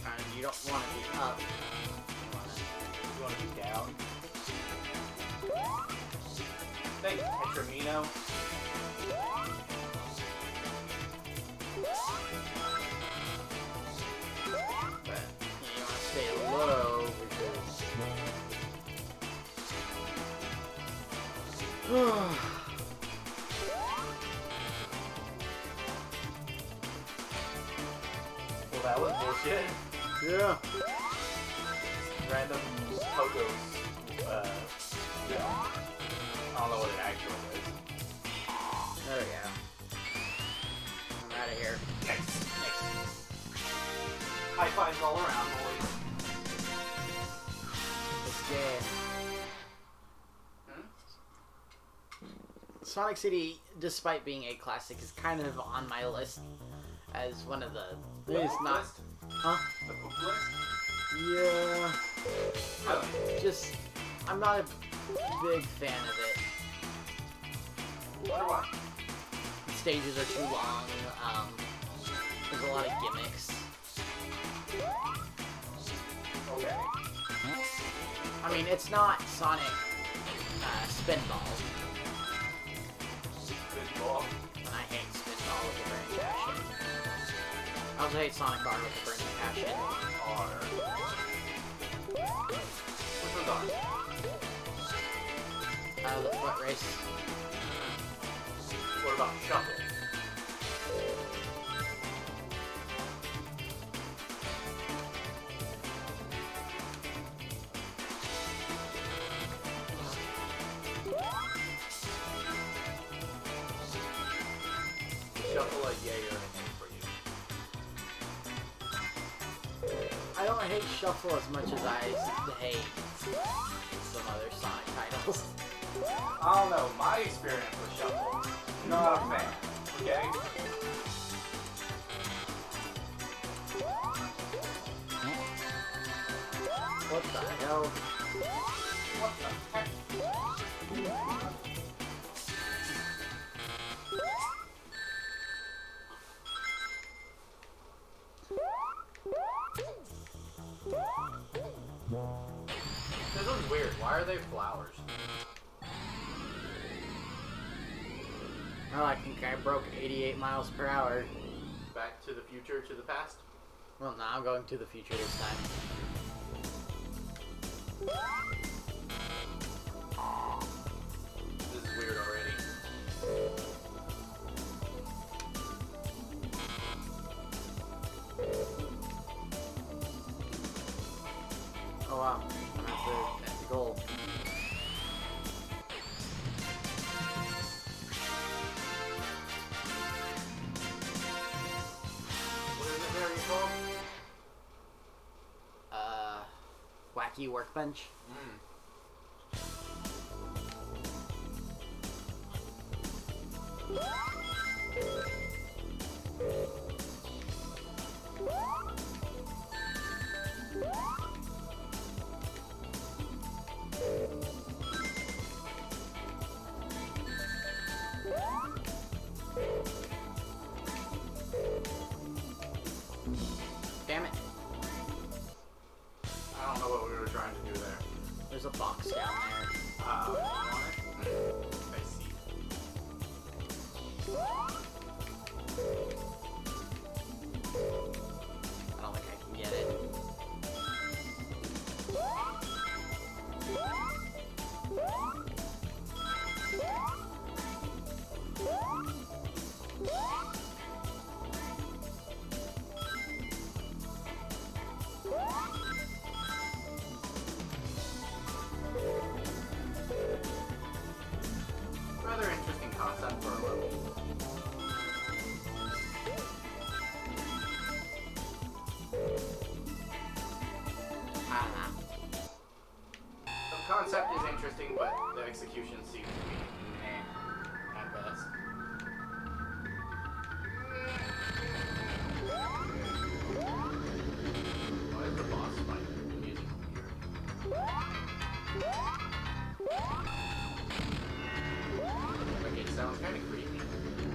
And you don't want to be up. You want to be down. Thanks, Tetramino. But you want to stay low because. Well, that was bullshit. Yeah. Random Pogos. Yeah. I don't know what it actually is. There we go. I'm out of here. Nice. High fives all around, boys. This game. Sonic City, despite being a classic, is kind of on my list as one of the. It's not. List? Huh? The poop list? Really? I'm not a big fan of it. Wonder why. The stages are too long. There's a lot of gimmicks. Okay. I mean, it's not Sonic Spinball. Good ball. And I hate Spinball with a burning passion. I also hate Sonic Bar with a burning passion. R. Which one's R? The foot race. What about Shuffle? Shuffle a yay or a nay for you? I don't hate Shuffle as much as I hate some other Sonic titles. I don't know. My experience with Shuffle, not a fan. Okay? What the hell? What the heck? This one's weird. Why are they flowers? Well, I think I broke 88 miles per hour. Back to the future, to the past? Well, now I'm going to the future this time. This is weird already. Oh wow, I'm at the goal. wacky workbench. Damn it. I don't know what we were trying to do there. There's a box down there. You want it? I see. I don't think I can get it. Rather interesting concept for a level. I don't know. The concept is interesting, but the execution seems to be meh at best. Why is the boss fight music weird? Like, it sounds kind of creepy.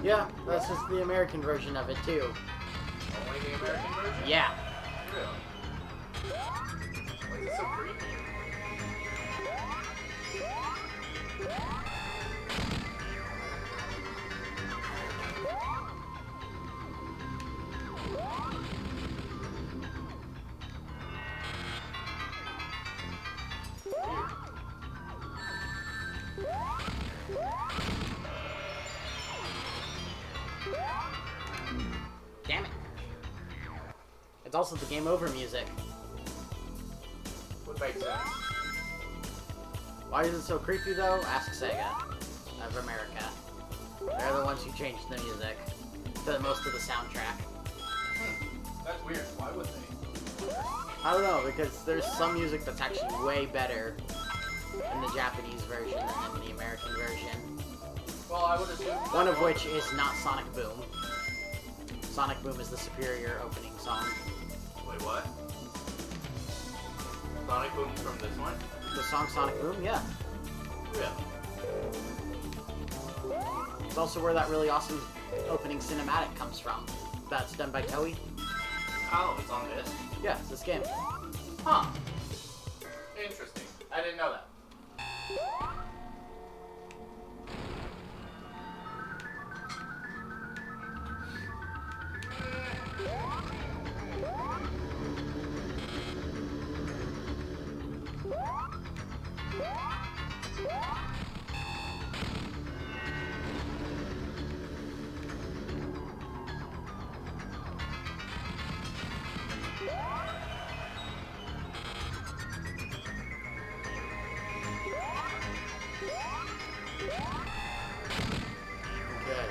Yeah, that's just the American version of it too. Only the American version? Yeah. Really? Why is it so creepy? Damn it. It's also the game over music. Would make sense. Why is it so creepy though? Ask Sega of America. They're the ones who changed the music to most of the soundtrack. That's weird. Why would they? I don't know, because there's some music that's actually way better in the Japanese version than in the American version. Well, I would assume. One of which is not Sonic Boom. Sonic Boom is the superior opening song. Wait, what? Sonic Boom from this one? The song Sonic Boom, yeah. Really? It's also where that really awesome opening cinematic comes from. That's done by Toei. Oh, it's on this? Yeah, it's this game. Huh. Interesting. I didn't know that. Okay.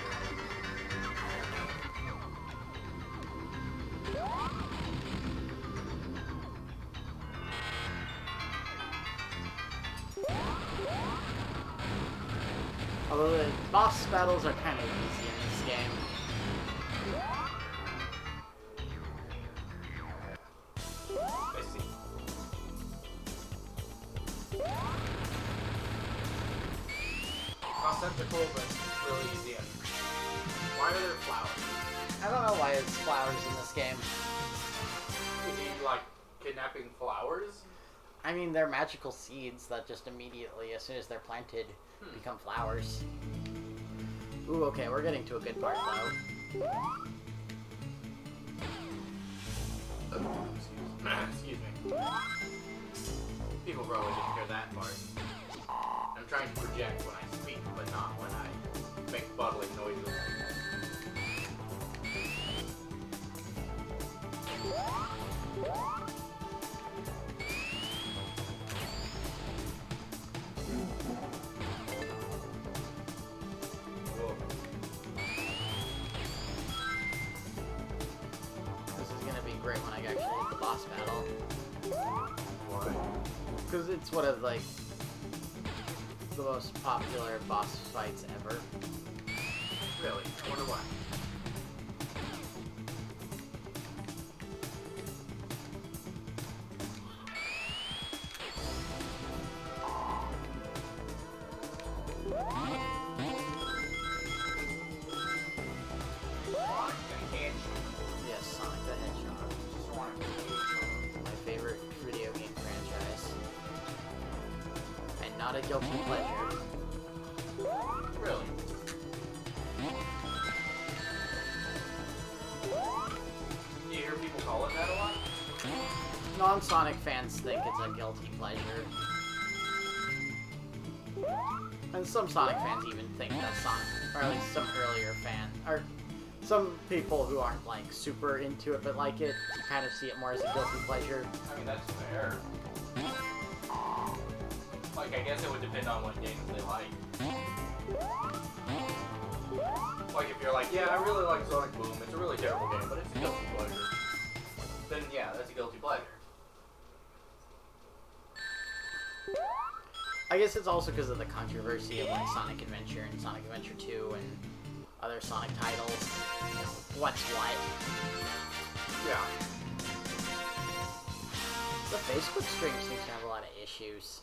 Although the boss battles are kind of easy in this game. I see. Concept are cool, but really easy. Why are there flowers? I don't know why it's flowers in this game. Is he, like, kidnapping flowers? I mean, they're magical seeds that just immediately, as soon as they're planted, become flowers. Ooh, okay, we're getting to a good part, though. Excuse me. People probably didn't hear that part. I'm trying to project when I speak, but not when I make bubbling noises. Whoa. This is gonna be great when I actually hit the boss battle. Why? Because it's one of, like, the most popular boss fights ever. Really? I wonder why. Yes, Sonic the Hedgehog. My favorite video game franchise. And not a guilty pleasure. Really? Do you hear people call it that a lot? Non-Sonic fans think it's a guilty pleasure. And some Sonic fans even think that Sonic, or at least some earlier fans, or some people who aren't like super into it but like it, kind of see it more as a guilty pleasure. I mean, that's fair. Like, I guess it would depend on what games they like. Like, if you're like, yeah, I really like Sonic Boom, it's a really terrible game, but it's a guilty pleasure. Then, yeah, that's a guilty pleasure. I guess it's also because of the controversy of like Sonic Adventure and Sonic Adventure 2 and other Sonic titles. What's what? Yeah. The Facebook stream seems to have a lot of issues.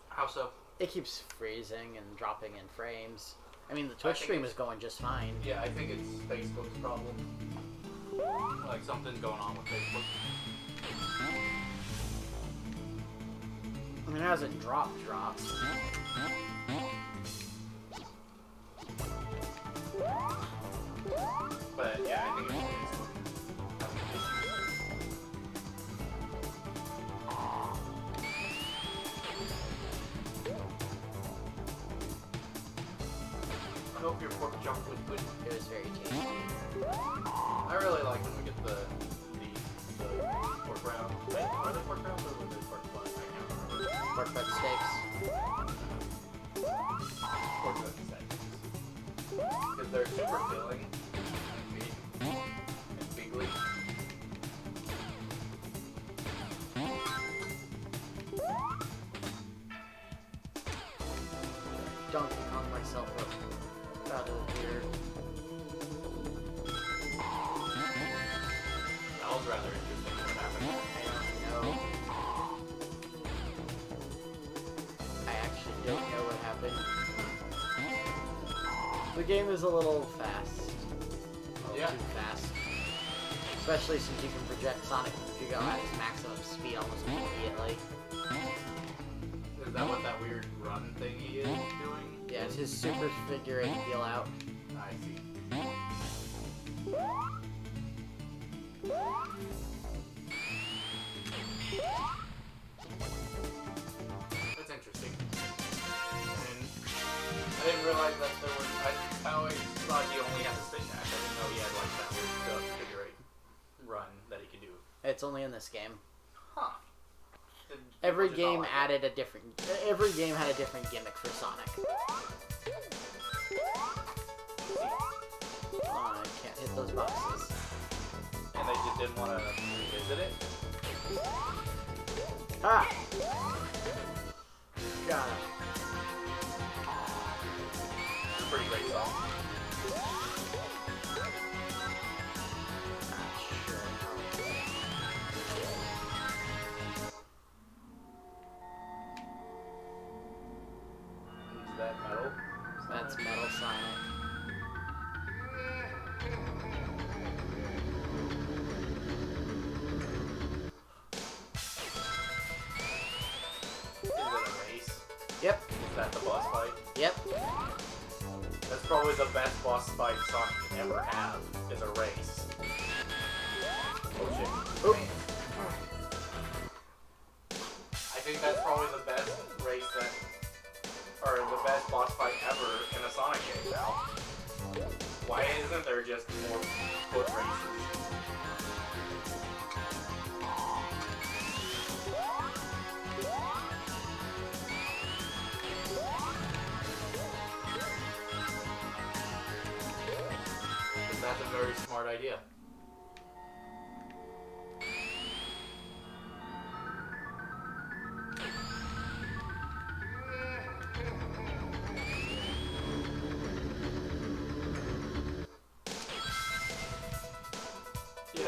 How so? It keeps freezing and dropping in frames. I mean, the I Twitch think stream it's- is going just fine. Yeah, I think it's Facebook's problem. Like, something's going on with Facebook. I mean, it hasn't dropped. But, yeah, I think it's Facebook. I hope your pork chop was good. It was very tasty. I really like when we get the pork round. Wait, are they pork rounds or were they pork butt? I can't remember. Pork butt steaks. Pork butt steaks. Because they're super filling and big and bigly. Donkey Kong myself up out of here. That was rather interesting what happened. I don't know. I actually don't know what happened. The game is a little fast. A little Yeah. too fast. Especially since you can project Sonic if you go at its maximum speed almost immediately. Is that what that weird run thingy is doing? Yeah, it's his super figure eight peel out. I see. That's interesting. And I didn't realize that there was. I always thought he only had the spin dash. I didn't know he had like that weird figure eight run that he could do. It's only in this game. Huh. Every Which is all game I got. added a different. Every game had a different gimmick for Sonic. Oh, I can't hit those boxes. And they just didn't want to revisit it. Ah! Got him. It's a pretty great song. Not sure. Is that metal? That's Metal Sonic. Is it a race? Yep. Is that the boss fight? Yep. That's probably the best boss fight Sonic can ever have, is a race. Oh shit. Oop. I think that's probably the best race that, or the best boss fight ever in a Sonic game now. Why isn't there just more foot races? That's a very smart idea.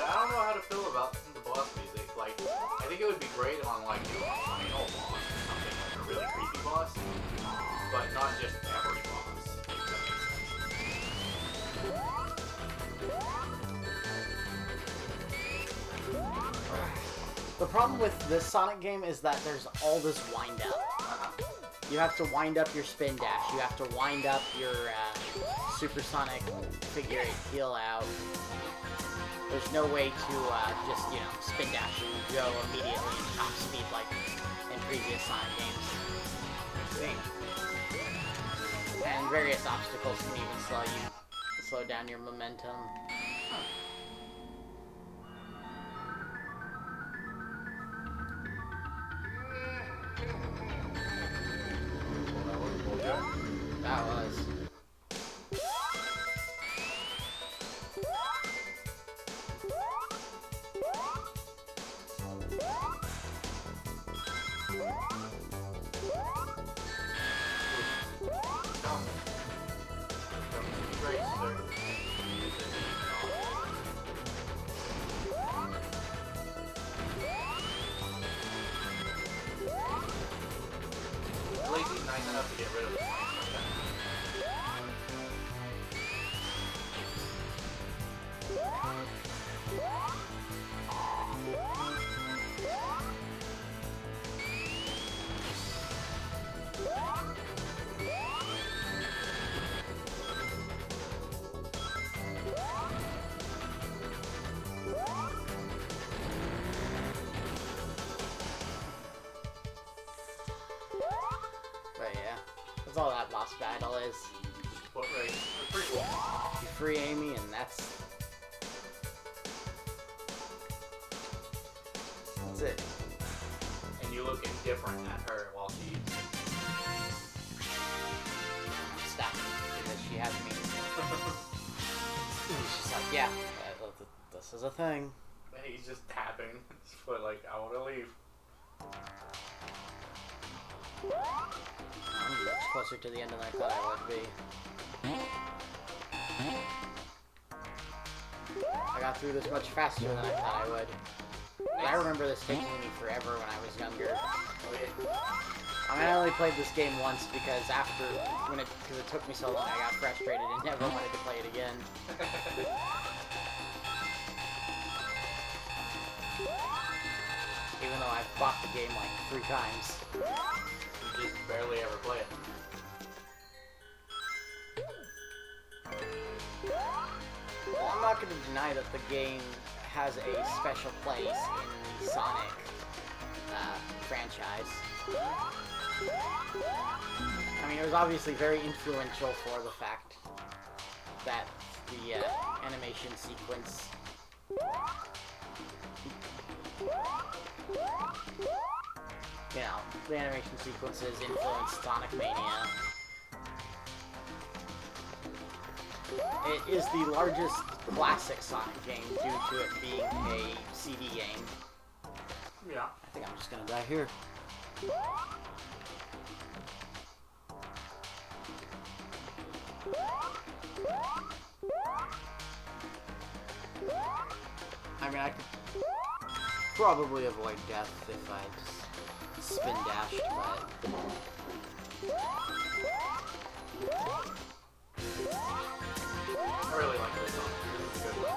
Yeah, I don't know how to feel about the boss music. Like, I think it would be great on like a final boss or something, like a really creepy boss, but not just every boss. If that makes sense. The problem with this Sonic game is that there's all this wind up. You have to wind up your spin dash. You have to wind up your supersonic figure 8 heal out. There's no way to just, you know, spin dash and go immediately at top speed like in previous Sonic games. And various obstacles can even slow down your momentum. That was. At least he's nice enough to get rid of the flames like that. But yeah, that's all that boss battle is. Foot race. It's pretty cool. You free Amy, and that's it. And you look indifferent at her while she... Stop, because she has me. She's like, yeah, this is a thing. And he's just tapping his foot like, I want to leave. I'm much closer to the end than I thought I would be. I got through this much faster than I thought I would. But I remember this taking me forever when I was younger. I mean, I only played this game once because because it took me so long, I got frustrated and never wanted to play it again. Even though I've bought the game like 3 times. You just barely ever play it. Well, I'm not going to deny that the game has a special place in the Sonic franchise. I mean, it was obviously very influential for the fact that the animation sequence... You know, the animation sequences influenced Sonic Mania. It is the largest classic Sonic game due to it being a CD game. Yeah. I think I'm just gonna die here. I mean, I could probably avoid death if I just spin dashed, but... I really like this song. This is a good one.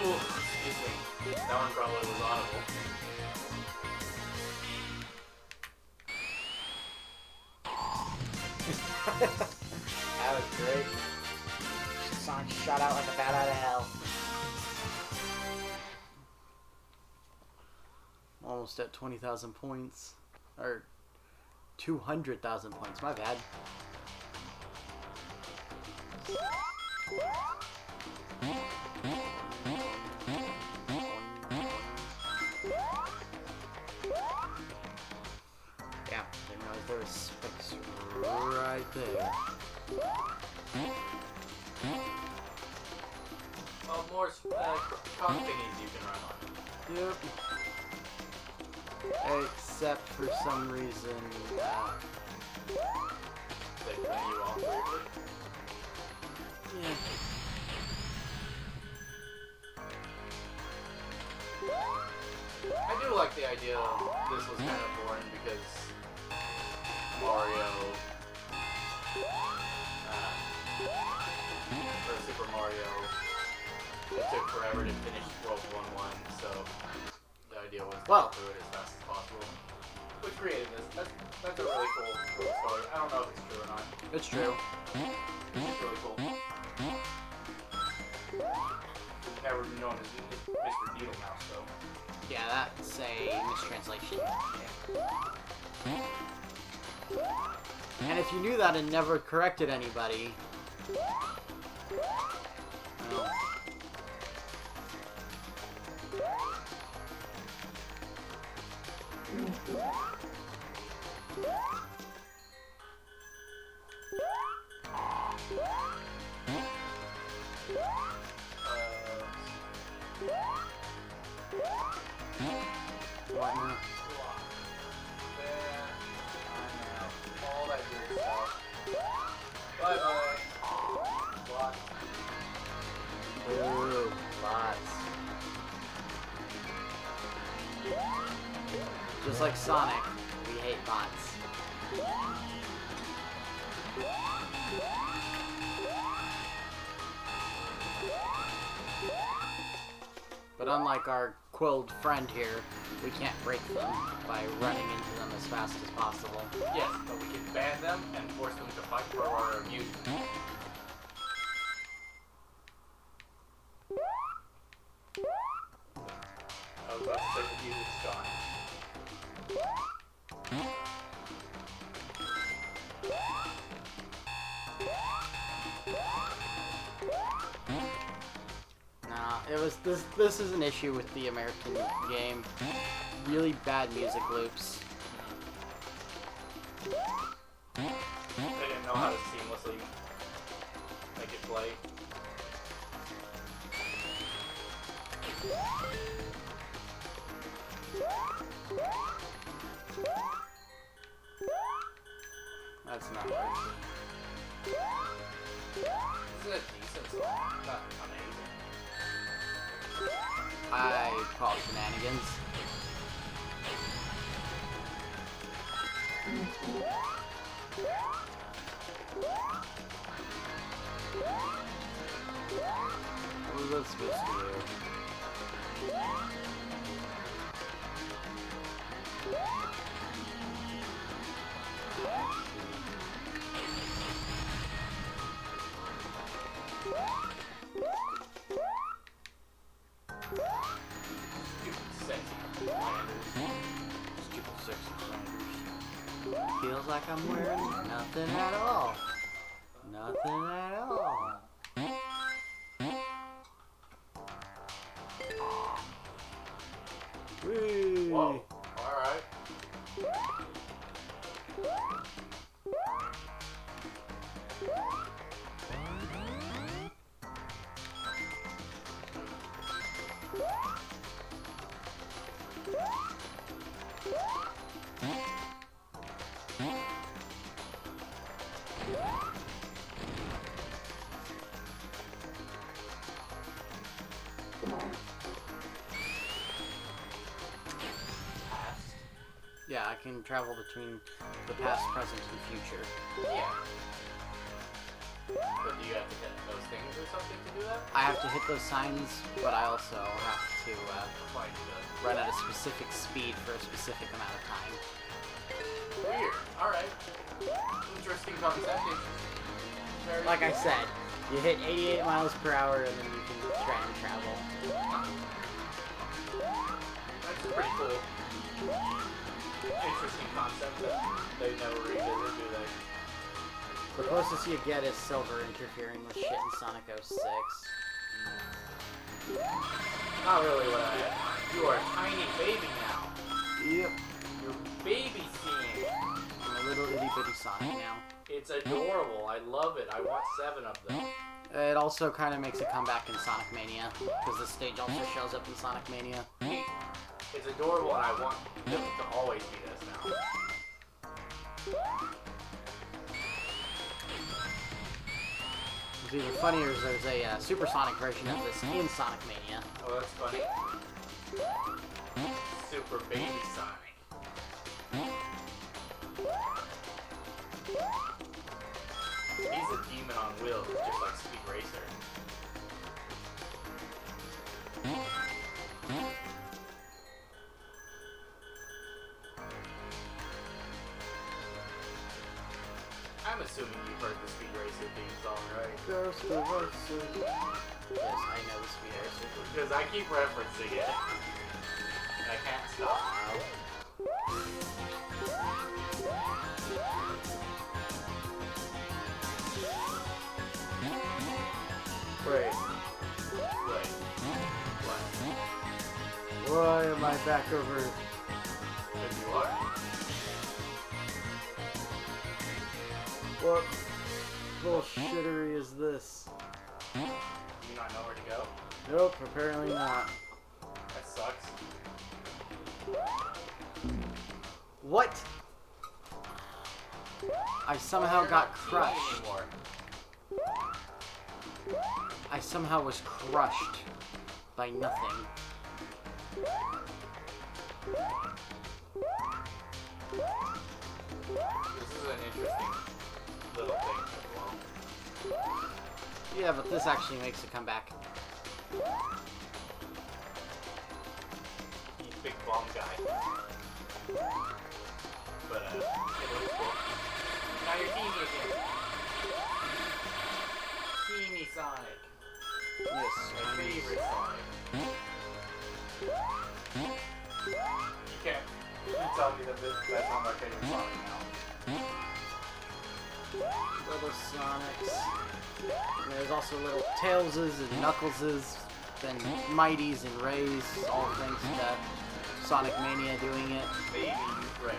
Ooh, excuse me. That one probably was audible. That was great. Sonic shot out like a bat out of hell. Almost at 20,000 points. Or 200,000 points, my bad. Yeah, didn't realize there was space right there. Well, more cock thingies you can run on. Yep. Except for some reason, They turn you off weirdly. yeah. I do like the idea of this was kind of boring because Mario, or Super Mario, it took forever to finish World 1-1, so the idea was to Well. get through it as fast as possible. Which created this. That's a really cool story. I don't know if it's true or not. It's true. It's really cool. Never known as Mr. Needle Mouse, though. Yeah, that's a mistranslation. And if you knew that and never corrected anybody, well, what now? All that good stuff. Bye bye. Ooh, lots. Just like Sonic, we hate bots. But unlike our quilled friend here, we can't break them by running into them as fast as possible. Yes, but we can ban them and force them to fight for our amusement. I was about to say the music's gone. Nah, it was this is an issue with the American game. Really bad music loops. They didn't know how to seamlessly make it play. That's not right. This is a decent song, not amazing. I call it shenanigans. What was that supposed to do? Stupid sexy Flanders. Stupid sexy Flanders. Feels like I'm wearing nothing at all. Nothing at all. Whee! Whoa, alright. Yeah, I can travel between the past, present, and future. Yeah. But do you have to hit those things or something to do that? I have to hit those signs, but I also have to Quite run at a specific speed for a specific amount of time. weird. Alright. Interesting concept. Very Like I said, you hit 88 miles per hour and then you can try and travel. That's pretty cool. Interesting concept that they never revisit, do they? The closest you get is Silver interfering with shit in Sonic 06. Not really what I had. You are a tiny baby now. Yep. You're baby scene. I'm a little itty bitty Sonic now. It's adorable. I love it. I want 7 of them. It also kind of makes a comeback in Sonic Mania, because the stage also shows up in Sonic Mania. Neat. It's adorable, and I want it to always be this now. What's even funnier is there's a supersonic version of this in Sonic Mania. Oh, that's funny. Super Baby Sonic. He's a demon on wheels, just like Speed Racer. I'm assuming you've heard the Speed Racer theme song, right? Ghost Racer. Yes, I know the Speed Racer. Because I keep referencing it. And I can't stop. Wait, Wait. What? why am I back over? If you are. What bullshittery is this? Do you not know where to go? Nope, apparently not. That sucks. What? I somehow You're got not teaming crushed. anymore. I somehow was crushed by nothing. This is an interesting little thing as well. Yeah, but this actually makes a comeback. He's big bomb guy. But it looks cool. Now you're teaming again. Teamy Sonic. Yes, My favorite Sonic. You can't tell me that that's not my favorite Sonic now. little Sonics. And there's also little Tailses and Knuckleses and Mighties and Rays, all thanks to Sonic Mania doing it. Baby Ray.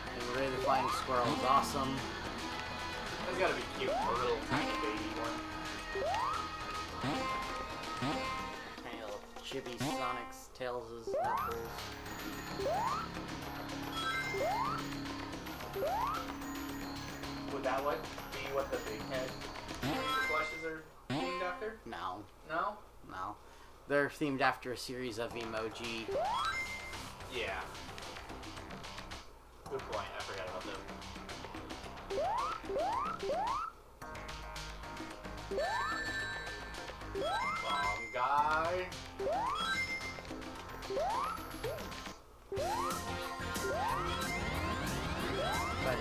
And Ray the Flying Squirrel is awesome. That's gotta be cute, a little tiny baby one. Tiny little chibi Sonics, Tailses, Knuckles. Would that be what the big head plushes are themed after? No, No? no. They're themed after a series of emoji. Yeah. Good point, I forgot about them. Bomb guy. But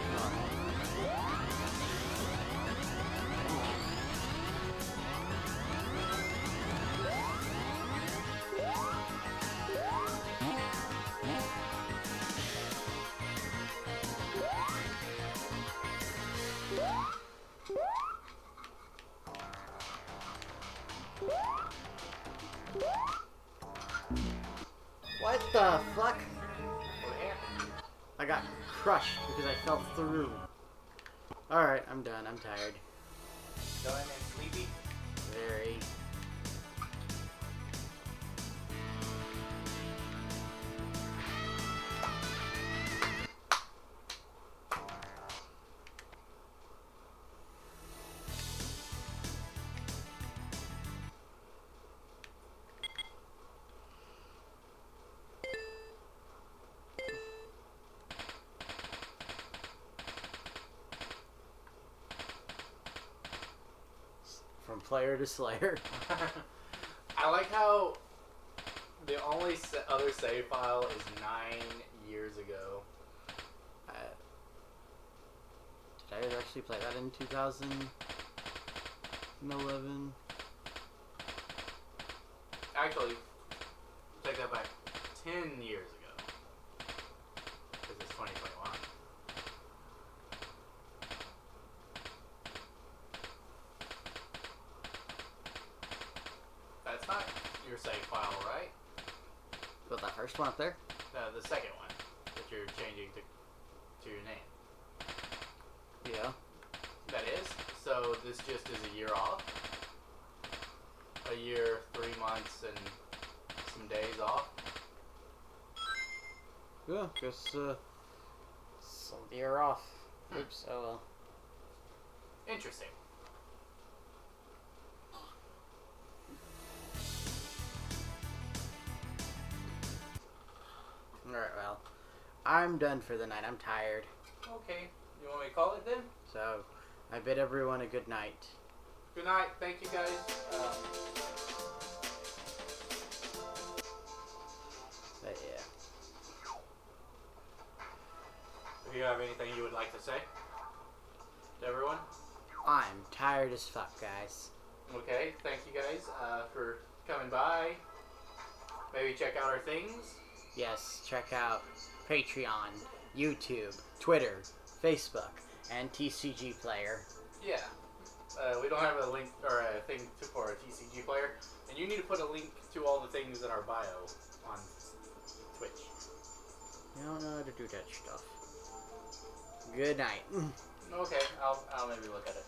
what the fuck? What happened? I got crushed because I fell through. Alright, I'm done. I'm tired. Done and sleepy? Very. From player to slayer. I like how the only other save file is 9 years ago. Did I actually play that in 2011? Actually, take that back 10 years ago. Because it's 2021. That's not your save file, right? Got that first one up there? No, the second one that you're changing to your name. Yeah. That is? So this just is a year off? a year, 3 months, and some days off. Yeah, guess so the year off. Oops. Oh well. Interesting. All right. Well, I'm done for the night. I'm tired. Okay, you want me to call it then? So, I bid everyone a good night. Good night. Thank you, guys. But yeah. Do you have anything you would like to say to everyone? I'm tired as fuck, guys. Okay, thank you guys for coming by. Maybe check out our things. Yes, check out Patreon, YouTube, Twitter, Facebook, and TCG Player. Yeah. We don't have a link or a thing for a TCG player, and you need to put a link to all the things in our bio on Twitch. I don't know how to do that stuff. Good night. Okay, I'll maybe look at it.